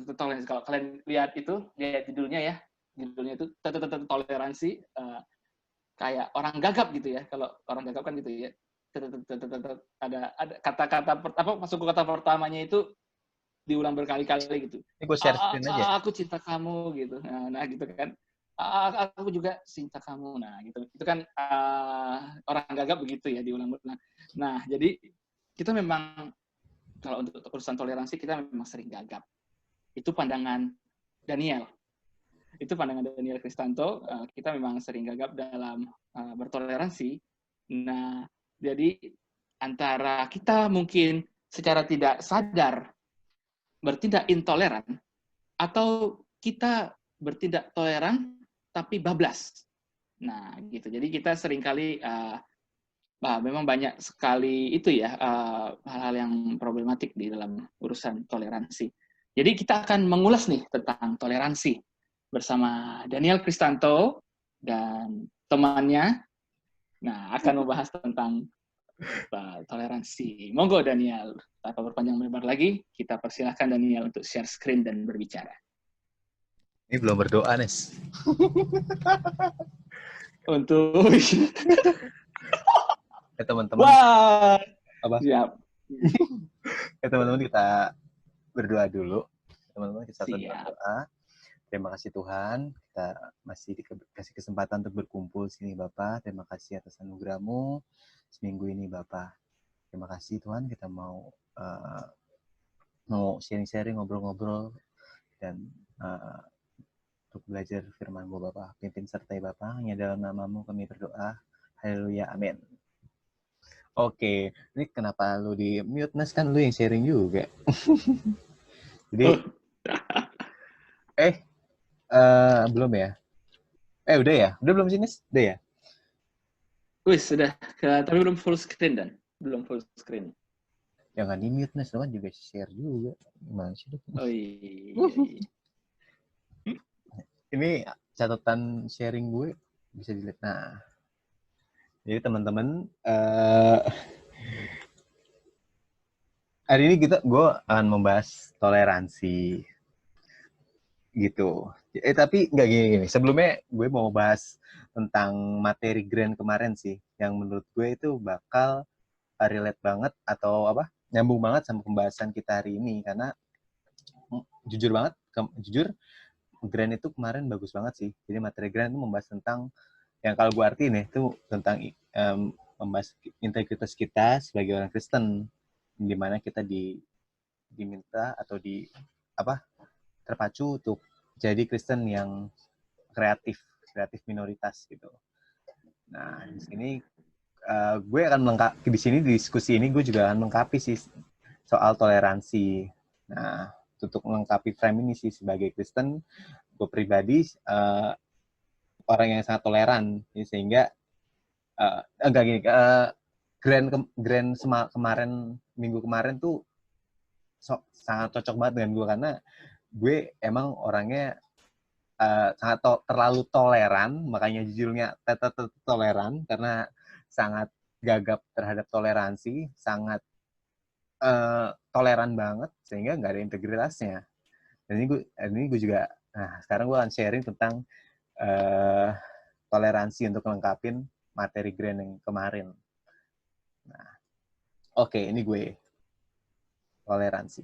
toleransi. Kalau kalian lihat judulnya ya, judulnya itu toleransi, kayak orang gagap gitu ya. Kalau orang gagap kan gitu ya. Ada kata-kata masuk ke kata pertamanya itu diulang berkali-kali gitu. Ini gue share screen aja. Aku cinta kamu gitu. Nah gitu kan. Aku juga cinta kamu. Nah gitu. Itu kan orang gagap begitu ya diulang-ulang. Nah jadi kita memang kalau untuk urusan toleransi kita memang sering gagap. Itu pandangan Daniel. Itu pandangan Daniel Kristanto. Kita memang sering gagap dalam bertoleransi. Nah jadi antara kita mungkin secara tidak sadar bertindak intoleran atau kita bertindak toleran tapi bablas. Nah, gitu. Jadi kita seringkali memang banyak sekali itu ya hal-hal yang problematik di dalam urusan toleransi. Jadi kita akan mengulas nih tentang toleransi bersama Daniel Kristanto dan temannya. Nah, akan membahas tentang toleransi. Monggo Daniel, tanpa berpanjang lebar lagi, kita persilahkan Daniel untuk share screen dan berbicara. Ini belum berdoa, Nes. Untuk teman-teman. Wah, apa? Siap. Teman-teman kita berdoa dulu. Teman-teman kita berdoa. Terima kasih Tuhan, kita masih dikasih kesempatan untuk berkumpul sini Bapak. Terima kasih atas anugerah-Mu seminggu ini Bapak. Terima kasih Tuhan, kita mau sharing-sharing, ngobrol-ngobrol, dan untuk belajar firman-Mu Bapak. Pimpin sertai Bapak, hanya dalam nama-Mu kami berdoa. Haleluya, amin. Oke, ini kenapa lu di mute, Nes? Kan lu yang sharing juga. Jadi, belum ya? Udah ya? Udah belum sih, Nes? Udah ya? Sudah. Tapi belum full screen dan. Belum full screen. Jangan di-mute, Nes. Lu kan juga share juga. Gimana sih lu? Oh iya. Ini catatan sharing gue bisa dilihat. Nah, jadi teman-teman, hari ini gue akan membahas toleransi. Gitu. Tapi nggak gini. Sebelumnya gue mau bahas tentang materi Grand kemarin sih, yang menurut gue itu bakal relate banget atau nyambung banget sama pembahasan kita hari ini, karena jujur Grand itu kemarin bagus banget sih. Jadi materi Grand itu membahas tentang yang kalau gue artiin itu tentang membahas integritas kita sebagai orang Kristen, di mana kita diminta atau terpacu untuk jadi Kristen yang kreatif minoritas gitu. Nah, di sini gue akan melengkapi di sini, di diskusi ini gue juga akan melengkapi sih soal toleransi. Nah, untuk melengkapi frame ini sih sebagai Kristen, gue pribadi orang yang sangat toleran, sehingga minggu kemarin tuh sangat cocok banget dengan gue, karena gue emang orangnya sangat terlalu toleran, makanya judulnya toleran, karena sangat gagap terhadap toleransi, sangat toleran banget, sehingga nggak ada integritasnya. Dan ini gue juga, sekarang gue akan sharing tentang toleransi untuk melengkapin materi Grand yang kemarin. Nah, oke, ini gue toleransi.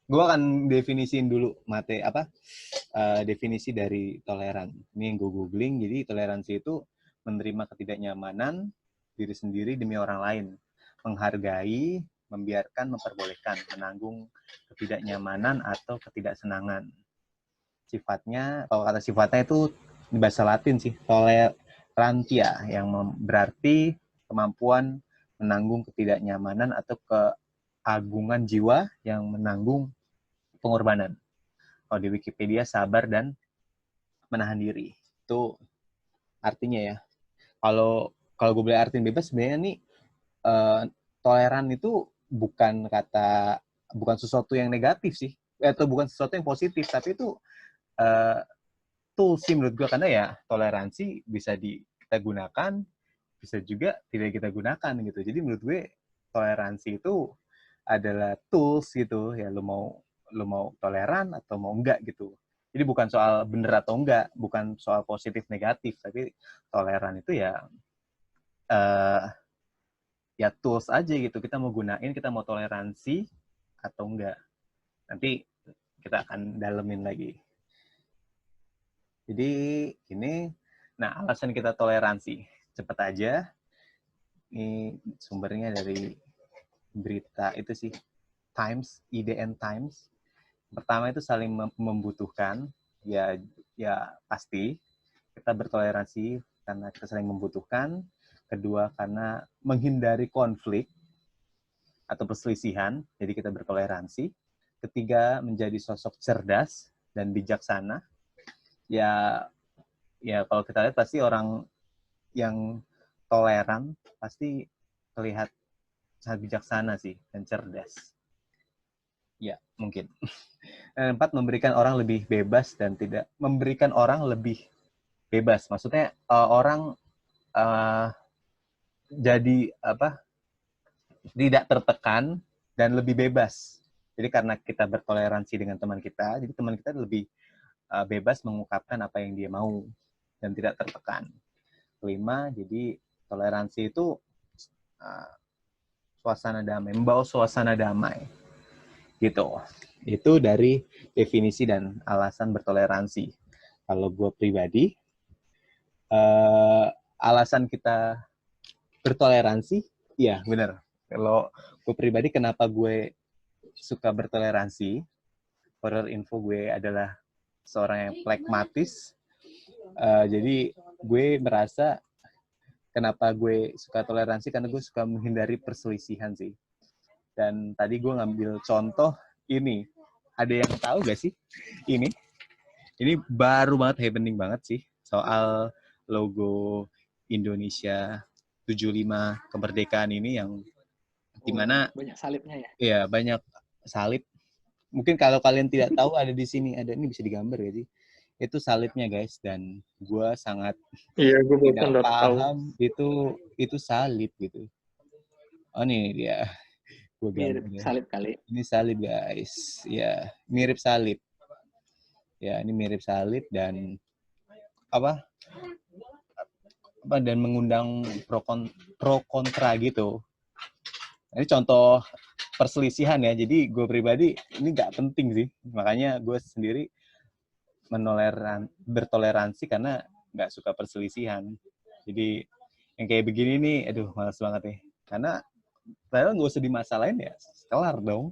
Gue akan definisiin dulu definisi dari toleran. Ini yang gue googling. Jadi toleransi itu menerima ketidaknyamanan diri sendiri demi orang lain, menghargai, membiarkan, memperbolehkan, menanggung ketidaknyamanan atau ketidaksenangan. Sifatnya, kalau kata sifatnya itu di bahasa Latin sih, tolerantia, yang berarti kemampuan menanggung ketidaknyamanan atau keagungan jiwa yang menanggung pengorbanan. Kalau di Wikipedia, sabar dan menahan diri. Itu artinya ya. Kalau gue boleh artiin bebas, sebenarnya nih toleran itu bukan sesuatu yang negatif sih, atau bukan sesuatu yang positif, tapi itu tools sih menurut gue, karena ya toleransi bisa kita gunakan, bisa juga tidak kita gunakan gitu. Jadi menurut gue toleransi itu adalah tools gitu ya, lu mau toleran atau mau enggak gitu. Jadi bukan soal bener atau enggak, bukan soal positif negatif, tapi toleran itu ya ya tools aja gitu, kita mau gunain, kita mau toleransi atau enggak. Nanti kita akan dalemin lagi. Jadi ini, nah alasan kita toleransi, cepet aja. Ini sumbernya dari berita itu sih, Times, IDN Times. Pertama itu saling membutuhkan, ya pasti kita bertoleransi karena kita saling membutuhkan. Kedua, karena menghindari konflik atau perselisihan, jadi kita bertoleransi. Ketiga, menjadi sosok cerdas dan bijaksana. Ya kalau kita lihat pasti orang yang toleran pasti terlihat sangat bijaksana sih dan cerdas. Ya, mungkin. Dan 4, memberikan orang lebih bebas dan tidak memberikan orang lebih bebas. Maksudnya orang jadi tidak tertekan dan lebih bebas. Jadi karena kita bertoleransi dengan teman kita, jadi teman kita lebih bebas mengungkapkan apa yang dia mau dan tidak tertekan. 5, jadi toleransi itu suasana damai, membawa suasana damai. Gitu. Itu dari definisi dan alasan bertoleransi. Kalau gue pribadi, alasan kita bertoleransi, ya benar. Kalau gue pribadi, kenapa gue suka bertoleransi? For info, gue adalah seorang yang pragmatis. Jadi gue merasa kenapa gue suka toleransi, karena gue suka menghindari perselisihan sih. Dan tadi gue ngambil contoh ini. Ada yang tahu gak sih ini? Ini baru banget, happening banget sih. Soal logo Indonesia 75 kemerdekaan ini, yang dimana banyak salibnya ya. Iya, banyak salib. Mungkin kalau kalian tidak tahu, ada di sini, ada, ini bisa digambar ya sih. Itu salibnya guys, dan gue sangat Iya, gue tidak baru tahu. paham itu salib gitu. Oh nih dia, gue Mirip gambar. salib kali. Ini salib guys, ya mirip salib. Ya ini mirip salib dan dan mengundang pro kontra gitu. Ini contoh perselisihan ya. Jadi gue pribadi ini nggak penting sih. Makanya gue sendiri bertoleransi karena nggak suka perselisihan. Jadi yang kayak begini nih, aduh malas banget nih. Karena padahal nggak usah dimasalahin ya, kelar dong.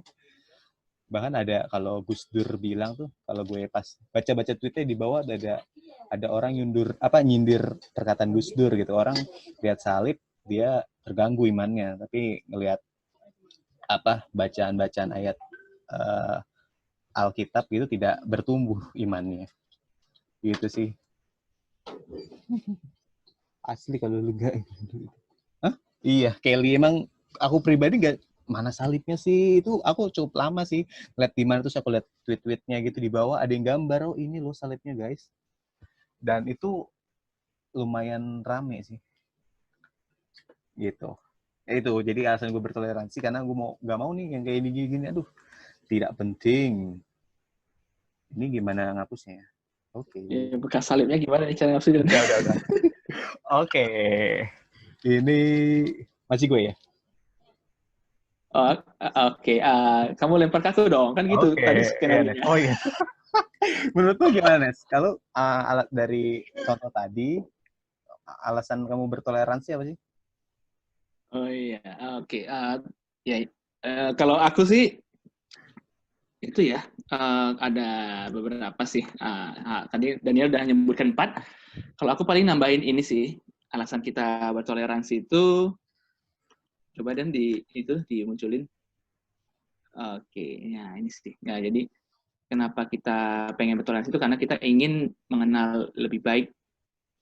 Bahkan ada, kalau Gus Dur bilang tuh, kalau gue pas baca-baca tweetnya di bawah ada orang nyindir perkataan Gus Dur gitu. Orang lihat salib dia terganggu imannya, tapi ngelihat bacaan-bacaan ayat Alkitab gitu tidak bertumbuh imannya. Gitu sih. Asli kalau lu gak. Hah? Iya, Kelly emang aku pribadi gak, mana salibnya sih? Itu aku cukup lama sih lihat di mana, terus aku lihat tweet-tweetnya gitu di bawah ada yang gambar, oh ini loh salibnya guys. Dan itu lumayan rame sih. Gitu. Itu jadi alasan gue bertoleransi, karena gue gak mau nih yang kayak gini-gini, aduh tidak penting. Ini gimana ngapusnya? Oke. Ya, bekas salibnya gimana nih cara ngapusin? Udah. Oke. Ini masih gue ya? Oh, oke. Kamu lempar ke aku dong, kan gitu Oke. tadi skenario-nya. Oh iya. Menurut lu gimana, Nes? Kalau alat dari contoh tadi, alasan kamu bertoleransi apa sih? Oh iya, oke. Ya, kalau aku sih itu ya ada beberapa sih. Tadi Daniel udah nyebutkan 4. Kalau aku paling nambahin ini sih, alasan kita bertoleransi itu, coba dan dimunculin. Oke, ya ini sih. Ya, jadi kenapa kita pengen bertoleransi itu karena kita ingin mengenal lebih baik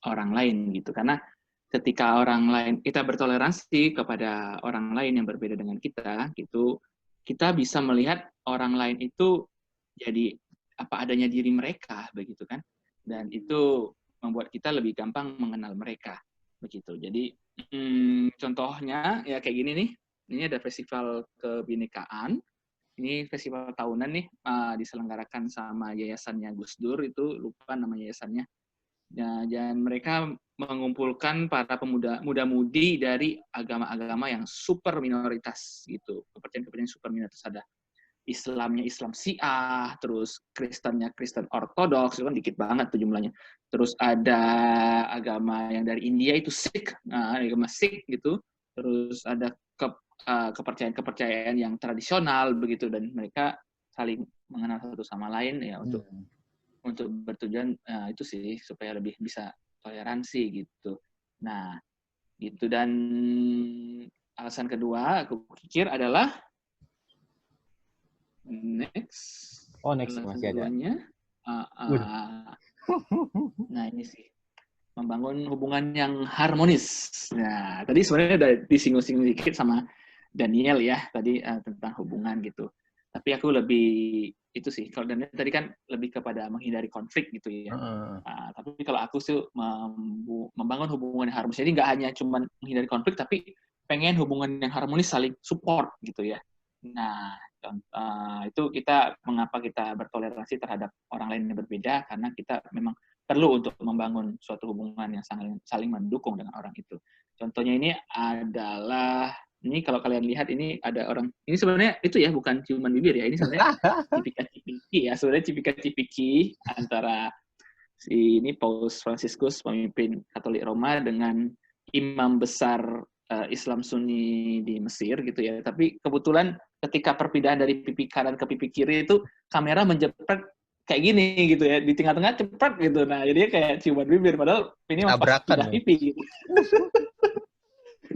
orang lain gitu. Karena ketika orang lain, kita bertoleransi kepada orang lain yang berbeda dengan kita gitu, kita bisa melihat orang lain itu jadi apa adanya diri mereka begitu kan. Dan itu membuat kita lebih gampang mengenal mereka begitu. Jadi contohnya ya kayak gini nih. ini ada festival kebinekaan. Ini festival tahunan nih, diselenggarakan sama yayasannya Gus Dur, itu lupa nama yayasannya. Dan mereka mengumpulkan para muda-mudi dari agama-agama yang super minoritas gitu. Kepercayaan-kepercayaan super minoritas, ada Islamnya Islam Syiah, terus Kristennya Kristen Ortodoks, itu kan dikit banget tuh jumlahnya. Terus ada agama yang dari India itu Sikh, agama Sikh gitu. Terus ada kepercayaan-kepercayaan yang tradisional begitu, dan mereka saling mengenal satu sama lain ya untuk bertujuan itu sih supaya lebih bisa toleransi gitu. Nah, gitu. Dan alasan kedua aku pikir adalah next. Oh, next Alasan masih ada. keduanya, nah ini sih membangun hubungan yang harmonis. Nah, tadi sebenarnya udah disinggung-singgung dikit sama Daniel ya tadi tentang hubungan gitu. Tapi aku lebih itu sih, kalau Daniel tadi kan lebih kepada menghindari konflik gitu ya. Tapi kalau aku sih membangun hubungan yang harmonis. Jadi nggak hanya cuma menghindari konflik, tapi pengen hubungan yang harmonis, saling support gitu ya. Nah, itu mengapa kita bertoleransi terhadap orang lain yang berbeda, karena kita memang perlu untuk membangun suatu hubungan yang saling mendukung dengan orang itu. Contohnya ini adalah, ini kalau kalian lihat ini ada orang, ini sebenarnya itu ya bukan ciuman bibir ya, ini sebenarnya cipika-cipiki ya, sebenarnya cipika-cipiki antara ini Paus Fransiskus, pemimpin Katolik Roma, dengan imam besar Islam Sunni di Mesir gitu ya. Tapi kebetulan ketika perpindahan dari pipi kanan ke pipi kiri itu kamera menjepret kayak gini gitu ya, di tengah-tengah cepat gitu. Nah, jadinya kayak ciuman bibir, padahal ini pas pindah pipi gitu.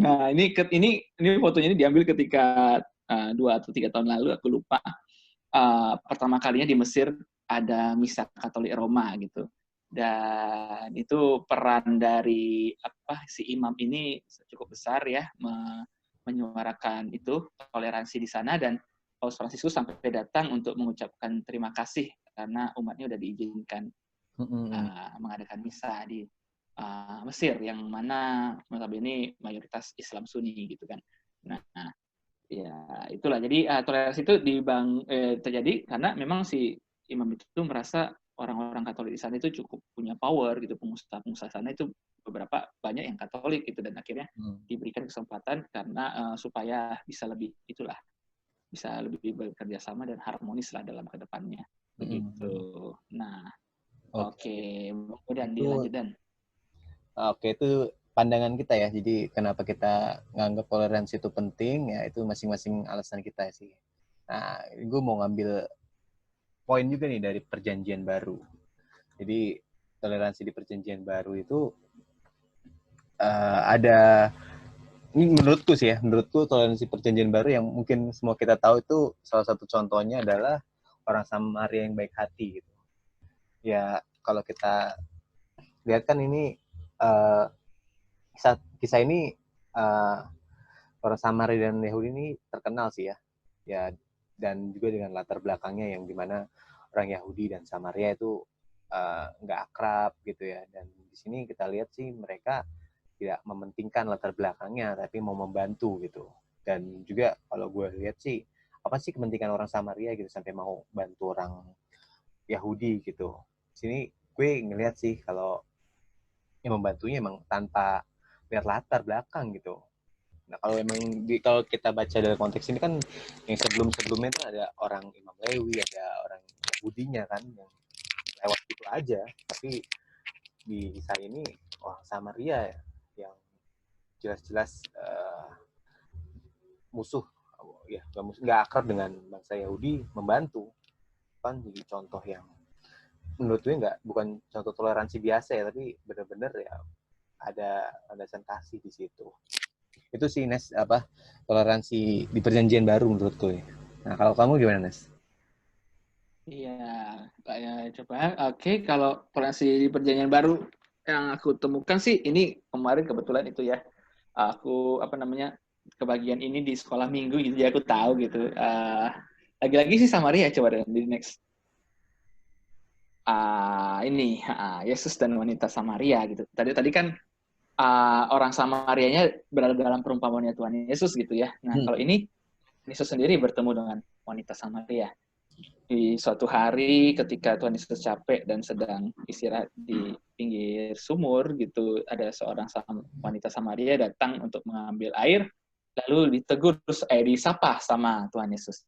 Nah, ini fotonya ini diambil ketika 2 atau 3 tahun lalu, aku lupa. Pertama kalinya di Mesir ada misa Katolik Roma gitu. Dan itu peran dari si imam ini cukup besar ya, menyuarakan itu toleransi di sana, dan Paus Fransiskus sampai datang untuk mengucapkan terima kasih karena umatnya udah diizinkan mengadakan misa di Mesir, yang mana notabene mayoritas Islam Sunni gitu kan. Nah, ya itulah. Jadi toleransi itu terjadi karena memang si imam itu merasa orang-orang Katolik di sana itu cukup punya power gitu, pengusaha-pengusaha sana itu beberapa banyak yang Katolik gitu, dan akhirnya diberikan kesempatan karena supaya bisa lebih bekerja sama dan harmonis lah dalam kedepannya begitu. Nah, oke. Kemudian dilanjut Dan. Oke, itu pandangan kita ya. Jadi kenapa kita nganggap toleransi itu penting, ya itu masing-masing alasan kita sih. Nah, gue mau ngambil poin juga nih dari perjanjian baru. Jadi toleransi di perjanjian baru itu ada, ini menurutku toleransi perjanjian baru yang mungkin semua kita tahu itu salah satu contohnya adalah orang Samaria yang baik hati gitu. Ya, kalau kita lihat kan ini kisah ini orang Samaria dan Yahudi ini terkenal sih ya, dan juga dengan latar belakangnya yang dimana orang Yahudi dan Samaria itu nggak akrab gitu ya, dan di sini kita lihat sih mereka tidak mementingkan latar belakangnya tapi mau membantu gitu. Dan juga kalau gue lihat sih, apa sih kepentingan orang Samaria gitu sampai mau bantu orang Yahudi gitu. Di sini gue ngelihat sih kalau yang membantunya emang tanpa lihat latar belakang gitu. Nah, kalau kita baca dari konteks ini kan yang sebelumnya itu ada orang Imam Lewi, ada orang Yahudinya kan yang lewat gitu aja. Tapi di kisah ini orang Samaria yang jelas-jelas musuh, ya nggak akrab dengan bangsa Yahudi, membantu, kan jadi contoh yang menurut gue bukan contoh toleransi biasa ya, tapi benar-benar ya ada landasan kasih di situ. Itu sih Nes, toleransi di perjanjian baru menurut gue. Nah, kalau kamu gimana Nes? Iya, coba. Oke, kalau toleransi di perjanjian baru yang aku temukan sih, ini kemarin kebetulan itu ya, aku kebagian ini di sekolah minggu gitu, jadi aku tahu gitu. Lagi-lagi sih Samaria, coba deh di next. Yesus dan wanita Samaria gitu. Tadi kan orang Samarianya berada dalam perumpamaan Tuhan Yesus gitu ya. Nah, kalau ini Yesus sendiri bertemu dengan wanita Samaria. Di suatu hari ketika Tuhan Yesus capek dan sedang istirahat di pinggir sumur gitu, ada seorang wanita Samaria datang untuk mengambil air, lalu disapa sama Tuhan Yesus.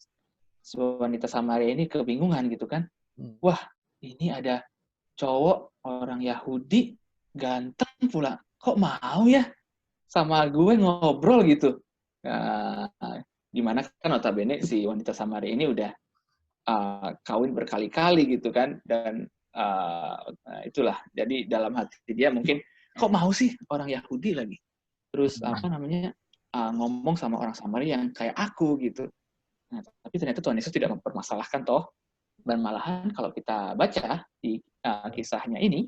Wanita Samaria ini kebingungan gitu kan. Wah, ini ada cowok orang Yahudi ganteng pula. Kok mau ya sama gue ngobrol gitu? Dimana kan notabene si wanita Samaria ini udah kawin berkali-kali gitu kan, dan itulah, jadi dalam hati dia mungkin kok mau sih orang Yahudi lagi terus ngomong sama orang Samaria yang kayak aku gitu. Nah, tapi ternyata Tuhan Yesus tidak mempermasalahkan toh, dan malahan kalau kita baca di kisahnya ini,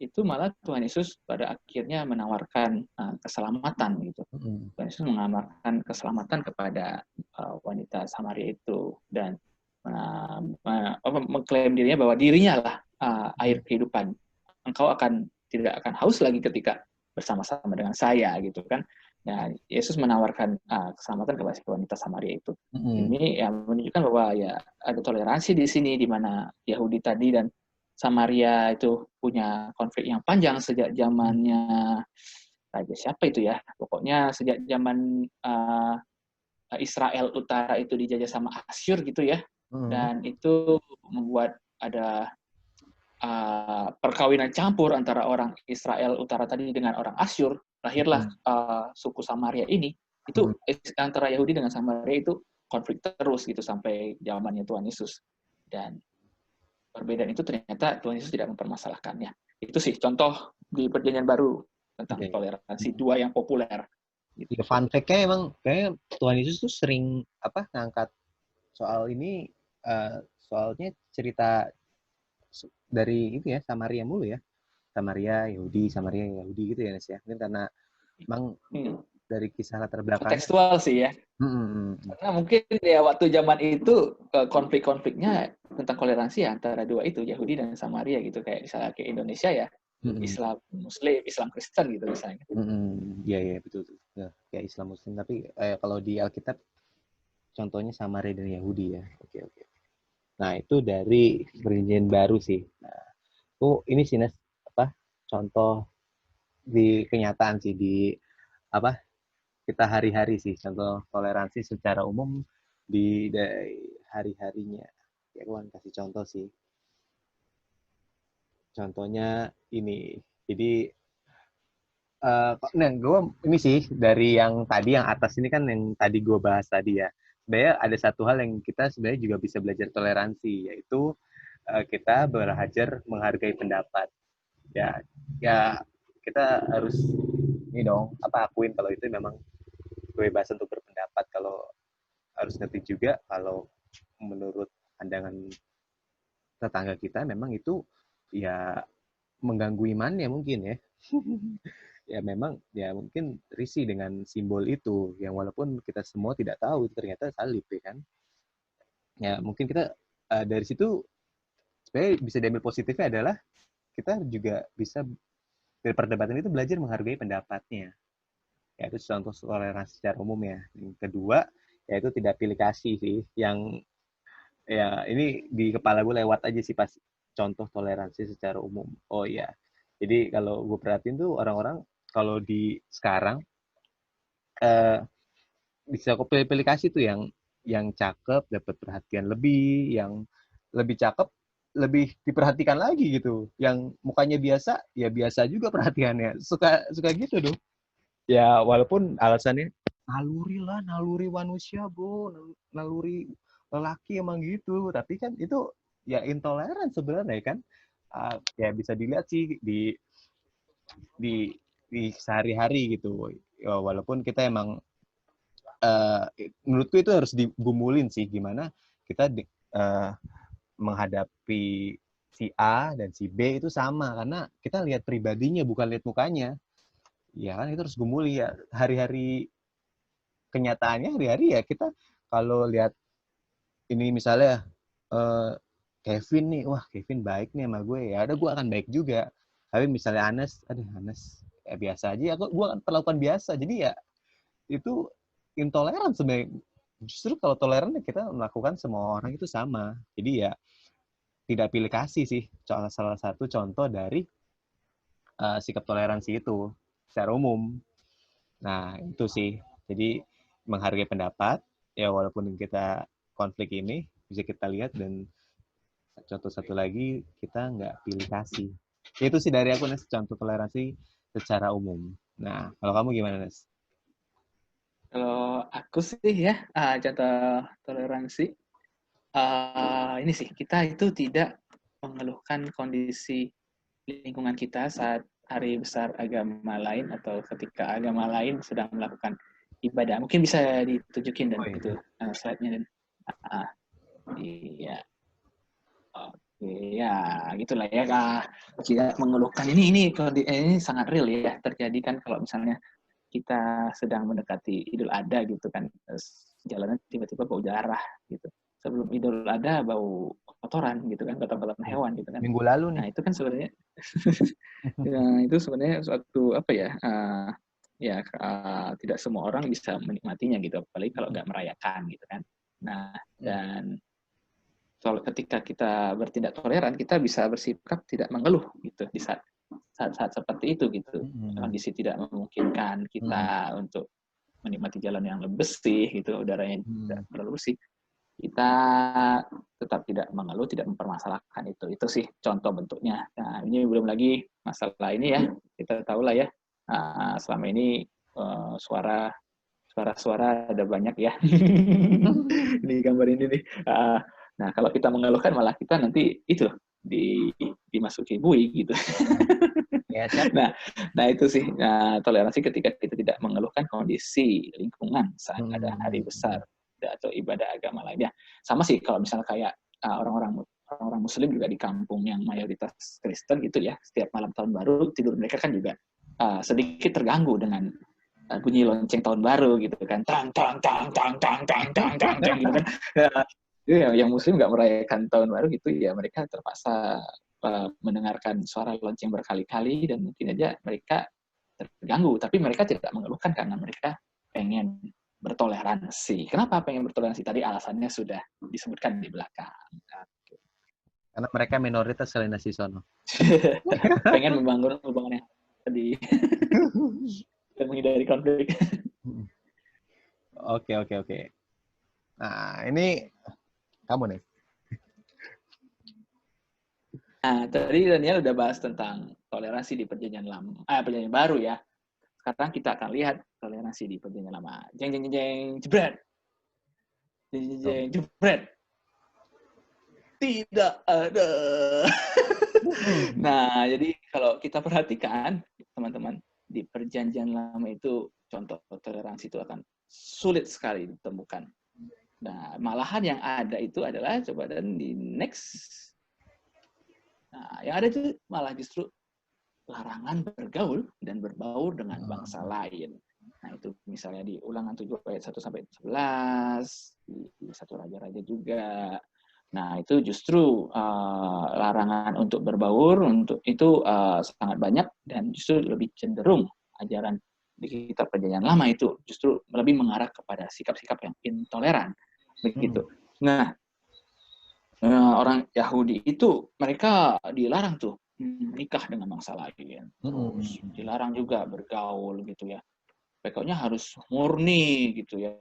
itu malah Tuhan Yesus pada akhirnya menawarkan keselamatan gitu. Tuhan Yesus menawarkan keselamatan kepada wanita Samaria itu, dan mengklaim dirinya bahwa dirinya lah air kehidupan. Engkau tidak akan haus lagi ketika bersama-sama dengan saya gitu kan. Nah, Yesus menawarkan keselamatan kepada wanita Samaria itu. Ini ya menunjukkan bahwa ya ada toleransi di sini, di mana Yahudi tadi dan Samaria itu punya konflik yang panjang sejak zamannya raja siapa itu ya. Pokoknya sejak zaman Israel Utara itu dijajah sama Asyur gitu ya. Dan itu membuat ada perkawinan campur antara orang Israel Utara tadi dengan orang Asyur. Lahirlah suku Samaria ini. Itu antara Yahudi dengan Samaria itu konflik terus gitu sampai zamannya Tuhan Yesus. Dan perbedaan itu ternyata Tuhan Yesus tidak mempermasalahkannya. Itu sih contoh di Perjanjian Baru tentang toleransi, dua yang populer. Gitu. Ya, fun fact-nya emang kayaknya Tuhan Yesus tuh sering ngangkat soal ini, soalnya cerita dari itu ya, Samaria mulu ya. Samaria Yahudi gitu ya, Nes ya. Mungkin karena emang dari kisah latar belakang tekstual sih ya. Karena mungkin ya waktu zaman itu konflik-konfliknya tentang toleransi ya, antara dua itu, Yahudi dan Samaria gitu, kayak misalnya kayak Indonesia ya, Islam Muslim, Islam Kristen gitu misalnya. Iya betul. Ya, kayak Islam Muslim, tapi kalau di Alkitab contohnya Samaria dan Yahudi ya. Oke. Nah, itu dari Perjanjian Baru sih. Nah, ini sih Nes, contoh di kenyataan sih, di kita hari-hari sih, contoh toleransi secara umum di hari-harinya. Ya, gue kasih contoh sih. Contohnya ini. Jadi gue ini sih dari yang tadi yang atas ini kan, yang tadi gue bahas tadi ya. Sebenarnya ada satu hal yang kita sebenarnya juga bisa belajar toleransi, yaitu kita belajar menghargai pendapat. Ya kita harus ini dong, akuin kalau itu memang kebebasan untuk berpendapat. Kalau harus ngerti juga kalau menurut pandangan tetangga kita memang itu ya mengganggu imannya mungkin ya. Ya memang ya mungkin risih dengan simbol itu yang walaupun kita semua tidak tahu itu ternyata salib ya kan. Ya mungkin kita dari situ sebenarnya bisa diambil positifnya adalah kita juga bisa dari perdebatan itu belajar menghargai pendapatnya. Ya itu contoh toleransi secara umum ya. Yang kedua yaitu tidak pilih kasih sih, yang ya ini di kepala gue lewat aja sih pas contoh toleransi secara umum. Oh iya. Jadi kalau gue perhatiin tuh orang-orang kalau di sekarang bisa kok pilih kasih tuh yang cakep dapat perhatian lebih, yang lebih cakep lebih diperhatikan lagi gitu. Yang mukanya biasa ya biasa juga perhatiannya. Suka gitu dong. Ya walaupun alasannya naluri manusia, bro, naluri lelaki emang gitu. Tapi kan itu ya intoleran sebenarnya kan. Ya bisa dilihat sih di sehari-hari gitu. Ya, walaupun kita emang menurutku itu harus digumulin sih, gimana kita menghadapi si A dan si B itu sama, karena kita lihat pribadinya bukan lihat mukanya. Ya kan itu harus gumuli ya, hari-hari kenyataannya hari-hari ya kita kalau lihat ini misalnya Kevin nih, wah Kevin baik nih sama gue, ya ada gue akan baik juga. Tapi misalnya Anas ya biasa aja, gue perlakuan biasa. Jadi ya itu intoleran sebenarnya. Justru kalau toleran ya kita melakukan semua orang itu sama. Jadi ya tidak pilih kasih sih. Salah satu contoh dari sikap toleransi itu secara umum. Nah, itu sih. Jadi menghargai pendapat, ya walaupun kita konflik ini, bisa kita lihat. Dan contoh satu lagi, kita nggak pilih kasih. Itu sih dari aku, Nes, contoh toleransi secara umum. Nah, kalau kamu gimana, Nes? Kalau aku sih ya, contoh toleransi, ini sih, kita itu tidak mengeluhkan kondisi lingkungan kita saat hari besar agama lain atau ketika agama lain sedang melakukan ibadah. Mungkin bisa ditunjukin dan Oh iya. itu slide-nya. Dan iya, oke ya, gitulah ya. Tidak mengeluhkan ini sangat real ya, terjadi kan kalau misalnya kita sedang mendekati Idul Adha gitu kan, jalanan tiba-tiba bau darah gitu. Sebelum Idul Adha bau kotoran gitu kan, kotoran hewan gitu kan. Minggu lalu nih. Nah itu kan sebenarnya ya, itu sebenarnya suatu apa ya? Tidak semua orang bisa menikmatinya gitu, apalagi kalau nggak merayakan gitu kan. Nah, dan ketika kita bertindak toleran, kita bisa bersikap tidak mengeluh gitu di saat seperti itu gitu. Kondisi tidak memungkinkan kita untuk menikmati jalan yang lebih bersih gitu, udaranya tidak terlalu bersih. Kita tetap tidak mengeluh, tidak mempermasalahkan itu. Itu sih contoh bentuknya. Nah, ini belum lagi masalah ini ya. Kita tahu lah ya, selama ini suara ada banyak ya di gambar ini nih. Nah, kalau kita mengeluhkan malah kita nanti itu dimasuki bui gitu. Ya, siap. Nah itu sih toleransi ketika kita tidak mengeluhkan kondisi lingkungan saat ada hari besar atau ibadah agama lainnya. Sama sih kalau misalnya kayak orang-orang Muslim juga di kampung yang mayoritas Kristen gitu ya, setiap malam tahun baru tidur mereka kan juga sedikit terganggu dengan bunyi lonceng tahun baru gitu kan, tang tang tang tang tang tang tang tang tang gitu kan. Yang Muslim nggak merayakan tahun baru gitu ya, mereka terpaksa mendengarkan suara lonceng berkali-kali dan mungkin aja mereka terganggu, tapi mereka tidak mengeluhkan karena mereka pengen bertoleransi. Kenapa pengen bertoleransi? Tadi alasannya sudah disebutkan di belakang. Karena mereka minoritas kali nasi sono. Pengen membangun hubungan yang tadi dan menghindari konflik. Oke. Nah, ini kamu nih. Nah, tadi Daniel udah bahas tentang toleransi di perjanjian lama, perjanjian baru ya. Sekarang kita akan lihat toleransi di perjanjian lama. Jeng jeng jeng jebret. Jeng jeng jeng jebret. Tidak ada. Nah, jadi kalau kita perhatikan teman-teman di perjanjian lama itu contoh toleransi itu akan sulit sekali ditemukan. Nah, malahan yang ada itu adalah coba dan di next. Nah, yang ada itu malah justru larangan bergaul dan berbaur dengan bangsa lain. Nah, itu misalnya di Ulangan 7 ayat 1 sampai 11, di 1 Raja-Raja juga. Nah, itu justru larangan untuk berbaur untuk itu sangat banyak dan justru lebih cenderung ajaran di kitab Perjanjian Lama itu justru lebih mengarah kepada sikap-sikap yang intoleran begitu. Nah, orang Yahudi itu mereka dilarang tuh menikah dengan bangsa lain, terus dilarang juga bergaul gitu ya. Pokoknya harus murni gitu ya,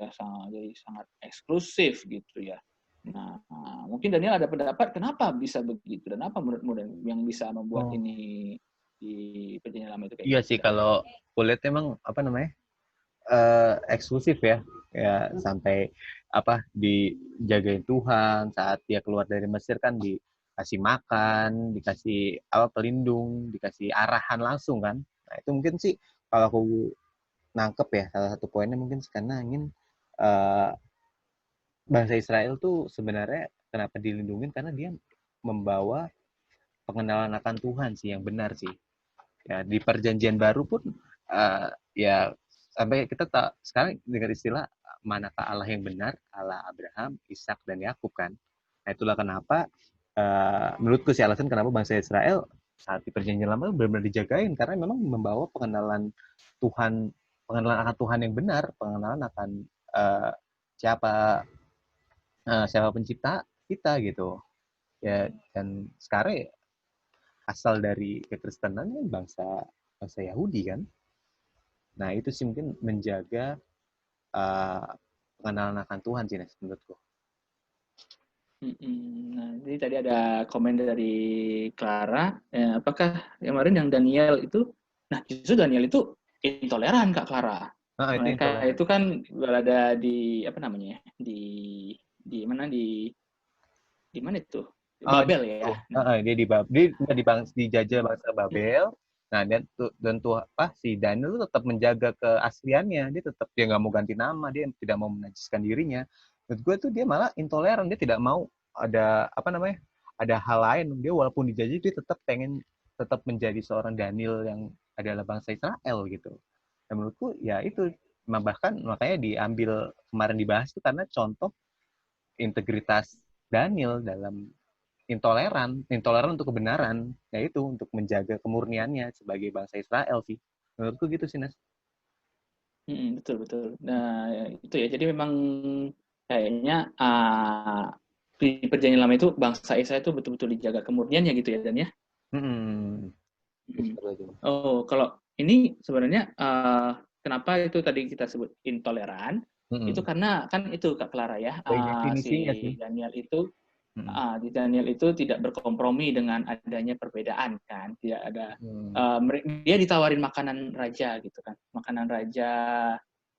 jadi sangat eksklusif gitu ya. Nah, mungkin Daniel ada pendapat kenapa bisa begitu dan apa menurutmu yang bisa membuat ini di perjanjian lama itu kayak iya gitu? Sih, kalau kulit emang apa namanya eksklusif ya sampai dijagain Tuhan saat dia keluar dari Mesir kan dikasih makan, dikasih pelindung, dikasih arahan langsung kan. Nah itu mungkin sih kalau aku nangkep ya salah satu poinnya mungkin karena ingin bangsa Israel tuh sebenarnya kenapa dilindungi karena dia membawa pengenalan akan Tuhan sih yang benar sih. Ya di perjanjian baru pun ya sampai kita sekarang dengar istilah manakah Allah yang benar, Allah Abraham, Ishak dan Yakub kan. Nah itulah kenapa menurutku sih alasan kenapa bangsa Israel saat di perjanjian lama benar-benar dijagain karena memang membawa pengenalan akan Tuhan yang benar, pengenalan akan siapa pencipta kita gitu ya. Dan sekarang asal dari kekristenan kan bangsa Yahudi kan. Nah itu sih mungkin menjaga pengenalan akan Tuhan sih menurutku. Nah, jadi tadi ada komen dari Clara, apakah kemarin yang Daniel itu, nah justru Daniel itu intoleran Kak Clara. Mereka itu kan berada di apa namanya? Di mana di mana itu? Babel ya. Dia dijajah bangsa Babel. Nah, si Daniel itu tetap menjaga keasliannya. Dia nggak mau ganti nama, dia tidak mau menajiskan dirinya. Menurut gue tuh dia malah intoleran, dia tidak mau ada hal lain. Dia walaupun dijajah dia tetap menjadi seorang Daniel yang adalah bangsa Israel gitu. Dan menurutku ya itu bahkan makanya diambil kemarin dibahas itu karena contoh integritas Daniel dalam intoleran untuk kebenaran, yaitu untuk menjaga kemurniannya sebagai bangsa Israel sih. Menurutku gitu sih, Nas. Betul. Nah, itu ya. Jadi memang kayaknya di perjanjian lama itu bangsa Israel itu betul-betul dijaga kemurniannya gitu ya, Dan ya. Oh, kalau ini sebenarnya kenapa itu tadi kita sebut intoleran? Itu karena kan itu Kak Clara ya, si Daniel itu di Daniel itu tidak berkompromi dengan adanya perbedaan kan, tidak ada dia ditawarin makanan raja gitu kan, makanan raja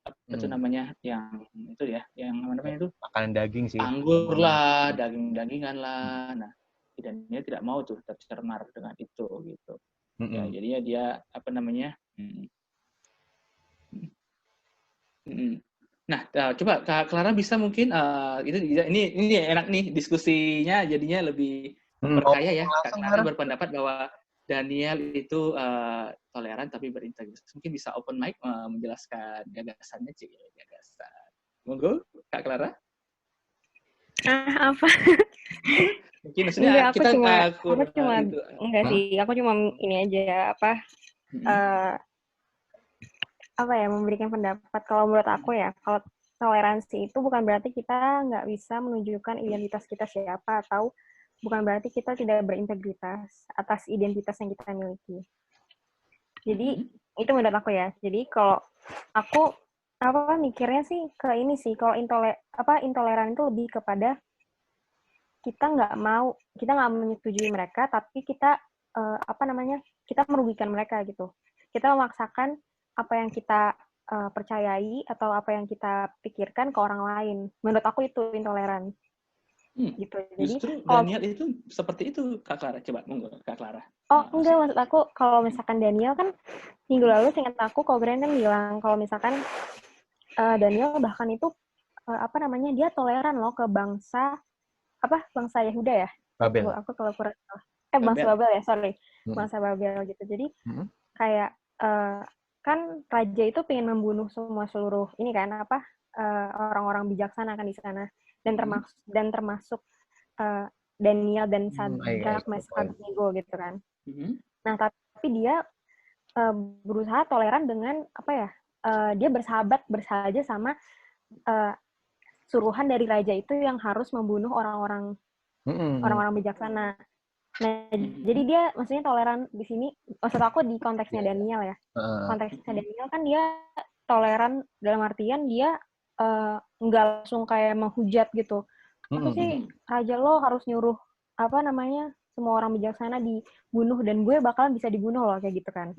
apa itu namanya yang itu ya, yang namanya itu makanan daging sih, anggur lah, daging-dagingan lah. Nah, Daniel tidak mau tuh tercemar dengan itu gitu. Ya jadinya dia apa namanya? Nah, coba Kak Clara bisa mungkin ini enak nih diskusinya jadinya lebih memperkaya ya. Kak Clara berpendapat bahwa Daniel itu toleran tapi berintegritas. Mungkin bisa open mic menjelaskan gagasannya, gagasan. Monggo, Kak Clara. Apa? Mungkin maksudnya aku cuma ini aja memberikan pendapat. Kalau menurut aku ya, kalau toleransi itu bukan berarti kita nggak bisa menunjukkan identitas kita siapa, atau bukan berarti kita tidak berintegritas atas identitas yang kita miliki. Jadi itu menurut aku ya. Jadi kalau aku mikirnya sih ke ini sih, kalau intoleran itu lebih kepada kita nggak menyetujui mereka, tapi kita kita merugikan mereka gitu. Kita memaksakan apa yang kita percayai atau apa yang kita pikirkan ke orang lain. Menurut aku itu intoleran. Gitu. Jadi justru Daniel itu seperti itu, Kak Clara. Coba monggo Kak Clara. Enggak, maksud aku kalau misalkan Daniel kan minggu lalu seingat aku Kak Brian kan bilang kalau misalkan Daniel bahkan itu dia toleran loh ke bangsa Yehuda ya? Babel. Aku kalau kurang bangsa Babel ya, sorry. Bangsa Babel gitu. Jadi kayak kan raja itu pengen membunuh seluruh ini kan orang-orang bijaksana kan di sana, dan termasuk Daniel dan Sadrak, Meshach, Abednego gitu kan. Nah, tapi dia berusaha toleran dengan dia bersahaja sama suruhan dari raja itu yang harus membunuh orang-orang bijaksana. Nah, jadi dia maksudnya toleran di sini, maksud aku di konteksnya Daniel ya. Konteksnya Daniel kan dia toleran dalam artian dia nggak langsung kayak menghujat gitu. Apa sih raja lo harus nyuruh semua orang bijaksana dibunuh dan gue bakalan bisa dibunuh loh kayak gitu kan.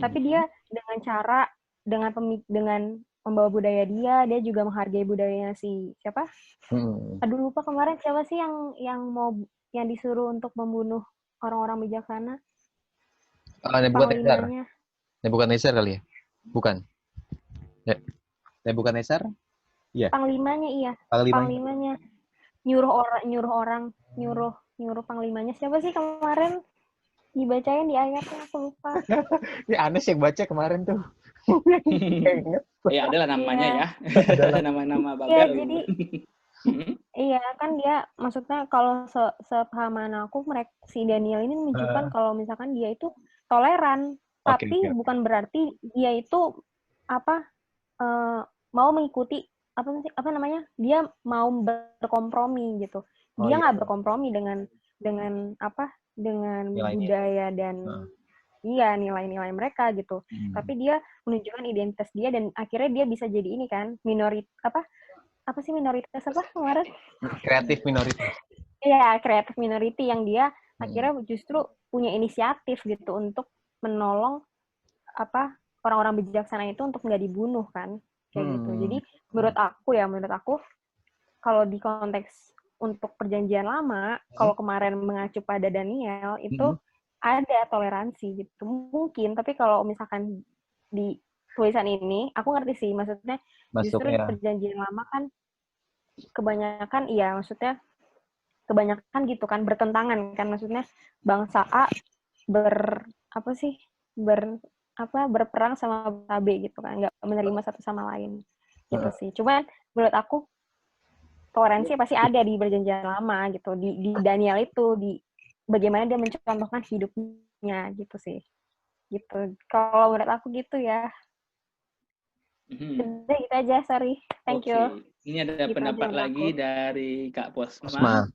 Tapi dia dengan cara dengan membawa budaya dia juga menghargai budayanya si siapa? Aduh lupa kemarin siapa sih yang disuruh untuk membunuh orang-orang bijaksana? Nebukadnezar kali ya? Bukan. Nebukadnezar? Iya. Panglimanya iya. Panglimanya nyuruh panglimanya siapa sih kemarin dibacain di ayatnya, aku lupa. Ini Anes yang baca kemarin tuh. Ya adalah namanya ya. Ada nama-nama Babel. Ya, Iya, kan dia maksudnya kalau sepahaman aku si Daniel ini menunjukkan kalau misalkan dia itu toleran, Oke, tapi oke, oke. bukan berarti dia itu apa mau mengikuti apa namanya? Dia mau berkompromi gitu. Oh Dia iya, nggak iya. berkompromi dengan apa? Dengan Nilainya itu. budaya dan iya nilai-nilai mereka gitu. Tapi dia menunjukkan identitas dia dan akhirnya dia bisa jadi ini kan apa sih minoritas apa kemarin? Kreatif minoritas. Iya, creative minority yang dia akhirnya justru punya inisiatif gitu untuk menolong apa orang-orang bijaksana itu untuk nggak dibunuh kan kayak gitu. Jadi menurut aku kalau di konteks untuk perjanjian lama, kalau kemarin mengacu pada Daniel itu ada toleransi gitu mungkin, tapi kalau misalkan di tulisan ini aku ngerti sih maksudnya Masuk justru di ya. perjanjian lama kan kebanyakan maksudnya kebanyakan gitu kan bertentangan kan maksudnya bangsa A apa sih berperang sama bangsa B gitu kan nggak menerima satu sama lain gitu sih. Cuman menurut aku toleransi pasti ada di perjanjian lama gitu di Daniel itu di bagaimana dia mencontohkan hidupnya gitu sih gitu. Kalau menurut aku gitu ya. Udah gitu aja, sorry. Thank you. Oke, ini ada Gitu aja pendapat menurut aku. lagi dari Kak Posma. Osma.